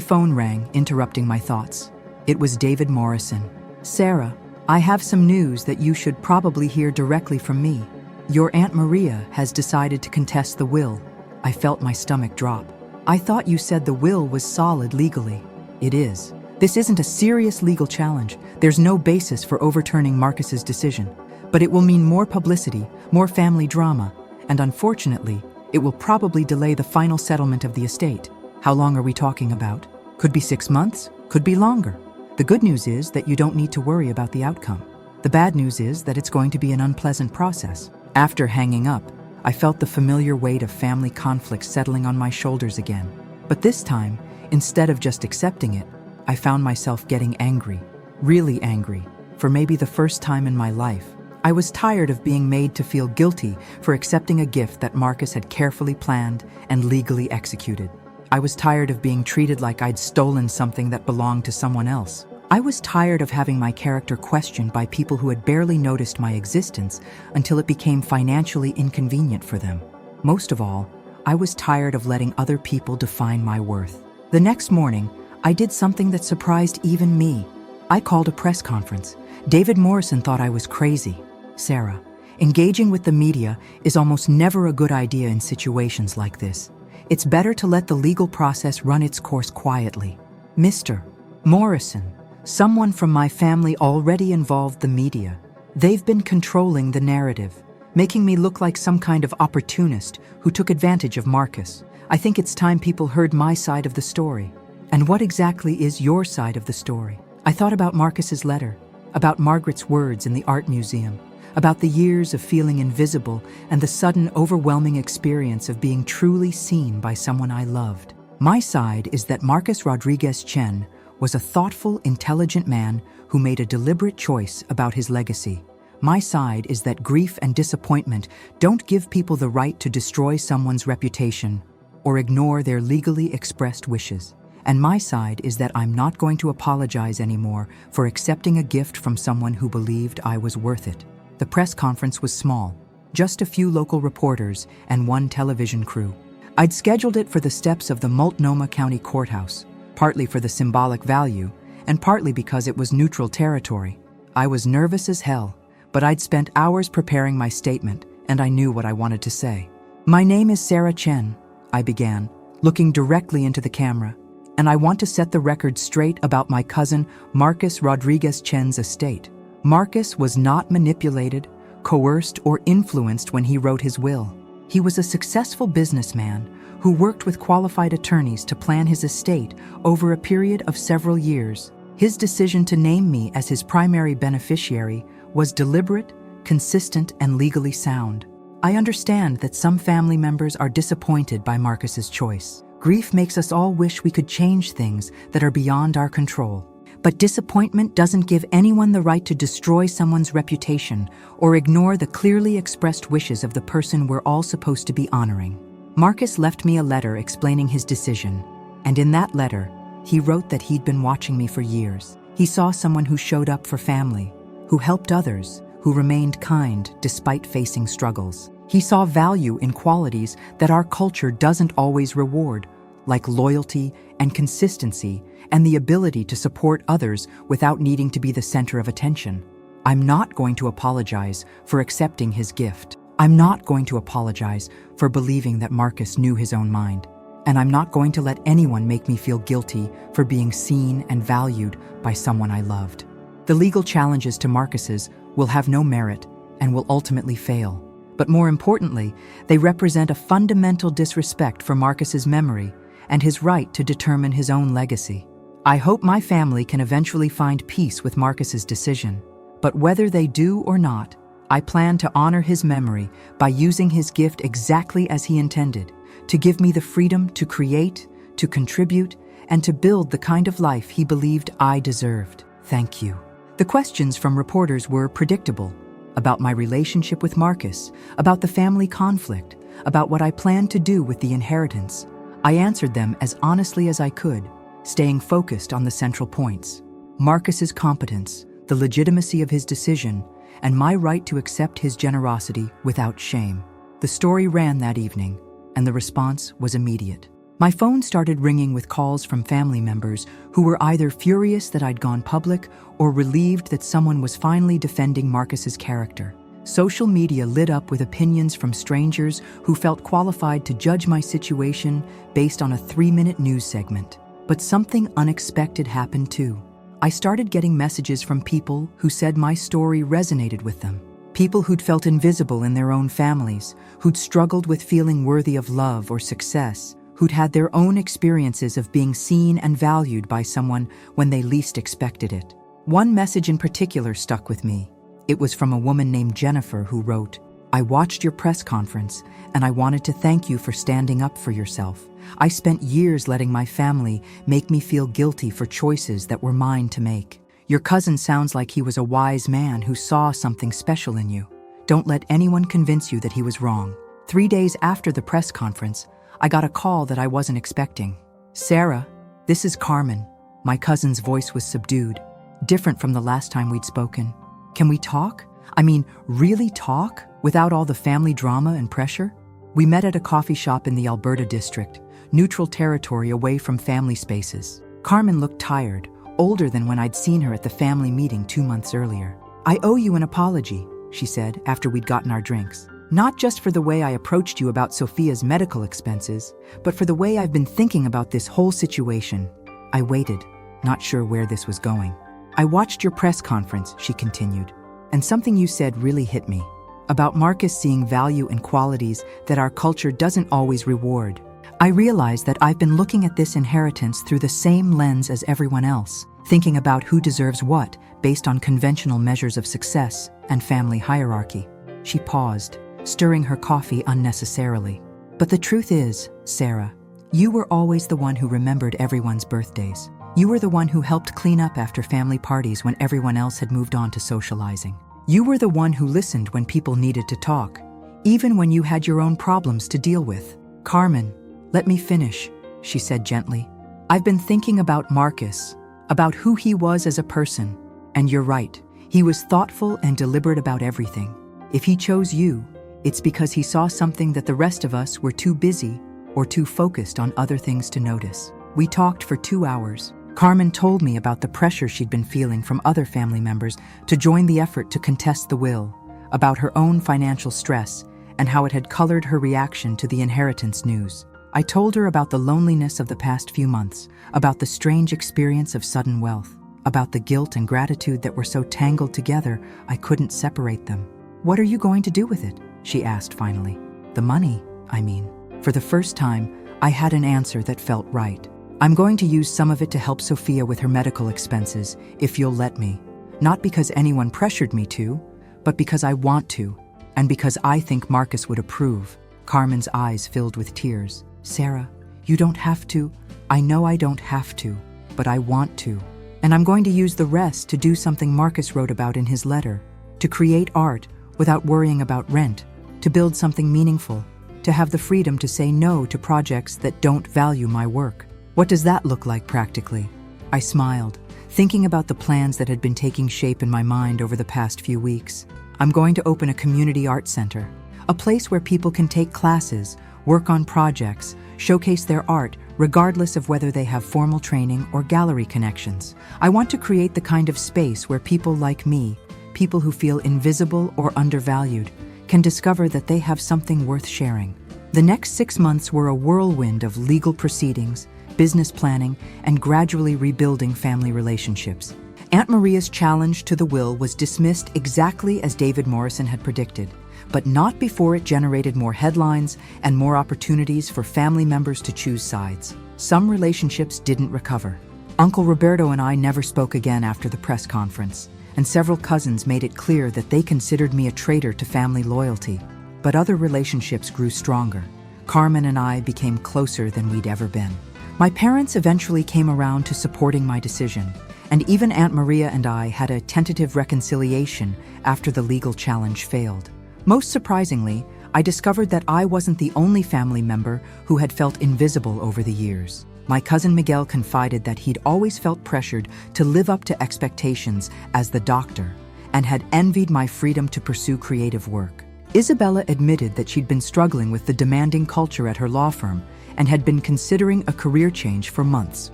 phone rang, interrupting my thoughts. It was David Morrison. "Sarah, I have some news that you should probably hear directly from me. Your Aunt Maria has decided to contest the will." I felt my stomach drop. "I thought you said the will was solid legally." "It is. This isn't a serious legal challenge. There's no basis for overturning Marcus's decision. But it will mean more publicity, more family drama, and unfortunately, it will probably delay the final settlement of the estate." "How long are we talking about?" "Could be 6 months, could be longer. The good news is that you don't need to worry about the outcome. The bad news is that it's going to be an unpleasant process." After hanging up, I felt the familiar weight of family conflict settling on my shoulders again. But this time, instead of just accepting it, I found myself getting angry, really angry, for maybe the first time in my life. I was tired of being made to feel guilty for accepting a gift that Marcus had carefully planned and legally executed. I was tired of being treated like I'd stolen something that belonged to someone else. I was tired of having my character questioned by people who had barely noticed my existence until it became financially inconvenient for them. Most of all, I was tired of letting other people define my worth. The next morning, I did something that surprised even me. I called a press conference. David Morrison thought I was crazy. "Sarah, engaging with the media is almost never a good idea in situations like this. It's better to let the legal process run its course quietly." "Mr. Morrison, someone from my family already involved the media. They've been controlling the narrative, making me look like some kind of opportunist who took advantage of Marcus. I think it's time people heard my side of the story." "And what exactly is your side of the story?" I thought about Marcus's letter, about Margaret's words in the art museum, about the years of feeling invisible and the sudden overwhelming experience of being truly seen by someone I loved. My side is that Marcus Rodriguez Chen was a thoughtful, intelligent man who made a deliberate choice about his legacy. My side is that grief and disappointment don't give people the right to destroy someone's reputation or ignore their legally expressed wishes. And my side is that I'm not going to apologize anymore for accepting a gift from someone who believed I was worth it. The press conference was small, just a few local reporters and one television crew. I'd scheduled it for the steps of the Multnomah County Courthouse, partly for the symbolic value, and partly because it was neutral territory. I was nervous as hell, but I'd spent hours preparing my statement, and I knew what I wanted to say. "My name is Sarah Chen," I began, looking directly into the camera, "and I want to set the record straight about my cousin Marcus Rodriguez Chen's estate. Marcus was not manipulated, coerced, or influenced when he wrote his will. He was a successful businessman who worked with qualified attorneys to plan his estate over a period of several years. His decision to name me as his primary beneficiary was deliberate, consistent, and legally sound. I understand that some family members are disappointed by Marcus's choice. Grief makes us all wish we could change things that are beyond our control. But disappointment doesn't give anyone the right to destroy someone's reputation or ignore the clearly expressed wishes of the person we're all supposed to be honoring. Marcus left me a letter explaining his decision, and in that letter, he wrote that he'd been watching me for years. He saw someone who showed up for family, who helped others, who remained kind despite facing struggles. He saw value in qualities that our culture doesn't always reward, like loyalty and consistency and the ability to support others without needing to be the center of attention. I'm not going to apologize for accepting his gift. I'm not going to apologize for believing that Marcus knew his own mind. And I'm not going to let anyone make me feel guilty for being seen and valued by someone I loved. The legal challenges to Marcus's will have no merit and will ultimately fail. But more importantly, they represent a fundamental disrespect for Marcus's memory and his right to determine his own legacy. I hope my family can eventually find peace with Marcus's decision. But whether they do or not, I plan to honor his memory by using his gift exactly as he intended, to give me the freedom to create, to contribute, and to build the kind of life he believed I deserved. Thank you. The questions from reporters were predictable, about my relationship with Marcus, about the family conflict, about what I planned to do with the inheritance. I answered them as honestly as I could, staying focused on the central points: Marcus's competence, the legitimacy of his decision, and my right to accept his generosity without shame. The story ran that evening, and the response was immediate. My phone started ringing with calls from family members who were either furious that I'd gone public or relieved that someone was finally defending Marcus's character. Social media lit up with opinions from strangers who felt qualified to judge my situation based on a 3-minute news segment. But something unexpected happened too. I started getting messages from people who said my story resonated with them. People who'd felt invisible in their own families, who'd struggled with feeling worthy of love or success, who'd had their own experiences of being seen and valued by someone when they least expected it. One message in particular stuck with me. It was from a woman named Jennifer who wrote, "I watched your press conference and I wanted to thank you for standing up for yourself. I spent years letting my family make me feel guilty for choices that were mine to make. Your cousin sounds like he was a wise man who saw something special in you. Don't let anyone convince you that he was wrong." 3 days after the press conference, I got a call that I wasn't expecting. "Sarah, this is Carmen." My cousin's voice was subdued, different from the last time we'd spoken. "Can we talk? I mean, really talk, without all the family drama and pressure?" We met at a coffee shop in the Alberta district, neutral territory away from family spaces. Carmen looked tired, older than when I'd seen her at the family meeting 2 months earlier. "I owe you an apology," she said after we'd gotten our drinks. "Not just for the way I approached you about Sophia's medical expenses, but for the way I've been thinking about this whole situation." I waited, not sure where this was going. "I watched your press conference," she continued, "and something you said really hit me. About Marcus seeing value in qualities that our culture doesn't always reward. I realized that I've been looking at this inheritance through the same lens as everyone else, thinking about who deserves what based on conventional measures of success and family hierarchy." She paused, stirring her coffee unnecessarily. "But the truth is, Sarah, you were always the one who remembered everyone's birthdays. You were the one who helped clean up after family parties when everyone else had moved on to socializing. You were the one who listened when people needed to talk, even when you had your own problems to deal with." "Carmen, let me finish," she said gently. "I've been thinking about Marcus, about who he was as a person, and you're right. He was thoughtful and deliberate about everything. If he chose you, it's because he saw something that the rest of us were too busy or too focused on other things to notice." We talked for 2 hours. Carmen told me about the pressure she'd been feeling from other family members to join the effort to contest the will, about her own financial stress, and how it had colored her reaction to the inheritance news. I told her about the loneliness of the past few months, about the strange experience of sudden wealth, about the guilt and gratitude that were so tangled together I couldn't separate them. "What are you going to do with it?" she asked finally. "The money, I mean." For the first time, I had an answer that felt right. "I'm going to use some of it to help Sophia with her medical expenses, if you'll let me. Not because anyone pressured me to, but because I want to, and because I think Marcus would approve." Carmen's eyes filled with tears. "Sarah, you don't have to. I know I don't have to, but I want to. And I'm going to use the rest to do something Marcus wrote about in his letter, to create art without worrying about rent, to build something meaningful, to have the freedom to say no to projects that don't value my work. What does that look like practically? I smiled, thinking about the plans that had been taking shape in my mind over the past few weeks. I'm going to open a community art center, a place where people can take classes, work on projects, showcase their art, regardless of whether they have formal training or gallery connections. I want to create the kind of space where people like me, people who feel invisible or undervalued, can discover that they have something worth sharing. The next 6 months were a whirlwind of legal proceedings, business planning, and gradually rebuilding family relationships. Aunt Maria's challenge to the will was dismissed exactly as David Morrison had predicted, but not before it generated more headlines and more opportunities for family members to choose sides. Some relationships didn't recover. Uncle Roberto and I never spoke again after the press conference, and several cousins made it clear that they considered me a traitor to family loyalty. But other relationships grew stronger. Carmen and I became closer than we'd ever been. My parents eventually came around to supporting my decision, and even Aunt Maria and I had a tentative reconciliation after the legal challenge failed. Most surprisingly, I discovered that I wasn't the only family member who had felt invisible over the years. My cousin Miguel confided that he'd always felt pressured to live up to expectations as the doctor and had envied my freedom to pursue creative work. Isabella admitted that she'd been struggling with the demanding culture at her law firm and had been considering a career change for months.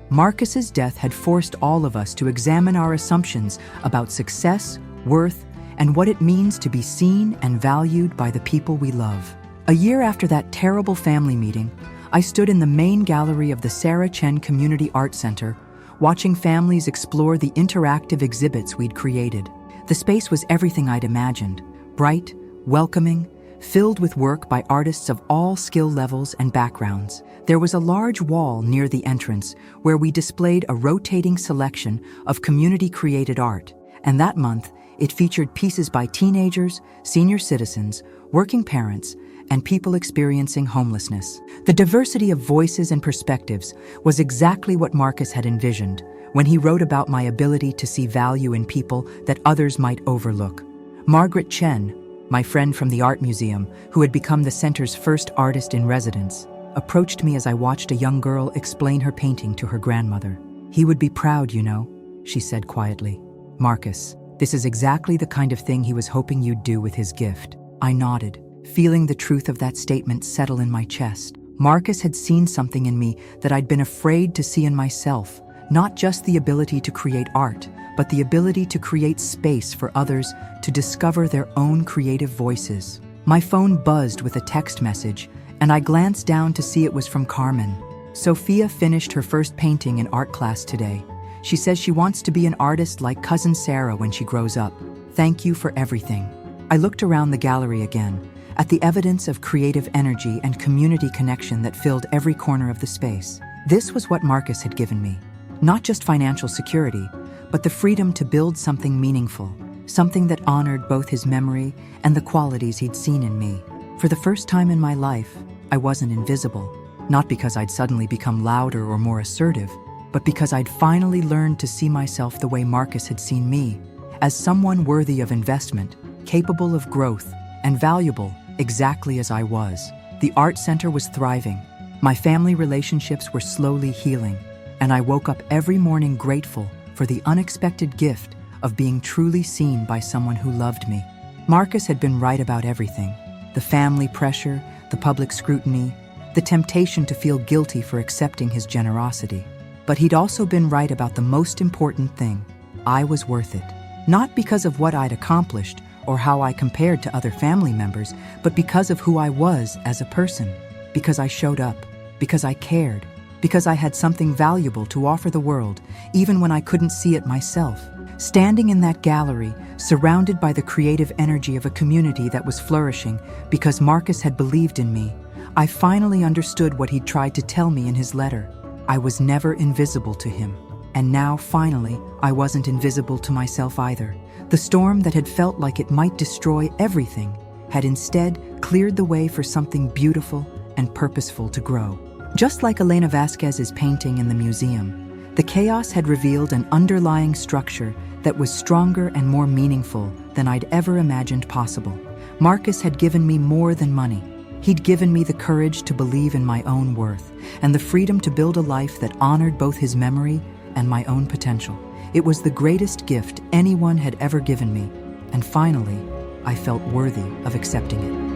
Marcus's death had forced all of us to examine our assumptions about success, worth, and what it means to be seen and valued by the people we love. A year after that terrible family meeting, I stood in the main gallery of the Sarah Chen Community Art Center, watching families explore the interactive exhibits we'd created. The space was everything I'd imagined: bright, welcoming, filled with work by artists of all skill levels and backgrounds. There was a large wall near the entrance where we displayed a rotating selection of community-created art, and that month, it featured pieces by teenagers, senior citizens, working parents, and people experiencing homelessness. The diversity of voices and perspectives was exactly what Marcus had envisioned when he wrote about my ability to see value in people that others might overlook. Margaret Chen, my friend from the art museum, who had become the center's first artist in residence, approached me as I watched a young girl explain her painting to her grandmother. "He would be proud, you know," she said quietly. "Marcus, this is exactly the kind of thing he was hoping you'd do with his gift." I nodded, feeling the truth of that statement settle in my chest. Marcus had seen something in me that I'd been afraid to see in myself, not just the ability to create art, but the ability to create space for others to discover their own creative voices. My phone buzzed with a text message, and I glanced down to see it was from Carmen. "Sophia finished her first painting in art class today. She says she wants to be an artist like Cousin Sarah when she grows up. Thank you for everything." I looked around the gallery again, at the evidence of creative energy and community connection that filled every corner of the space. This was what Marcus had given me. Not just financial security, but the freedom to build something meaningful, something that honored both his memory and the qualities he'd seen in me. For the first time in my life, I wasn't invisible, not because I'd suddenly become louder or more assertive, but because I'd finally learned to see myself the way Marcus had seen me, as someone worthy of investment, capable of growth, and valuable exactly as I was. The art center was thriving. My family relationships were slowly healing, and I woke up every morning grateful for the unexpected gift of being truly seen by someone who loved me. Marcus had been right about everything: the family pressure, the public scrutiny, the temptation to feel guilty for accepting his generosity. But he'd also been right about the most important thing: I was worth it. Not because of what I'd accomplished or how I compared to other family members, but because of who I was as a person. Because I showed up, because I cared, because I had something valuable to offer the world, even when I couldn't see it myself. Standing in that gallery, surrounded by the creative energy of a community that was flourishing because Marcus had believed in me, I finally understood what he'd tried to tell me in his letter. I was never invisible to him. And now, finally, I wasn't invisible to myself either. The storm that had felt like it might destroy everything had instead cleared the way for something beautiful and purposeful to grow. Just like Elena Vasquez's painting in the museum, The chaos had revealed an underlying structure that was stronger and more meaningful than I'd ever imagined possible. Marcus had given me more than money. He'd given me the courage to believe in my own worth and the freedom to build a life that honored both his memory and my own potential. It was the greatest gift anyone had ever given me, and finally, I felt worthy of accepting it.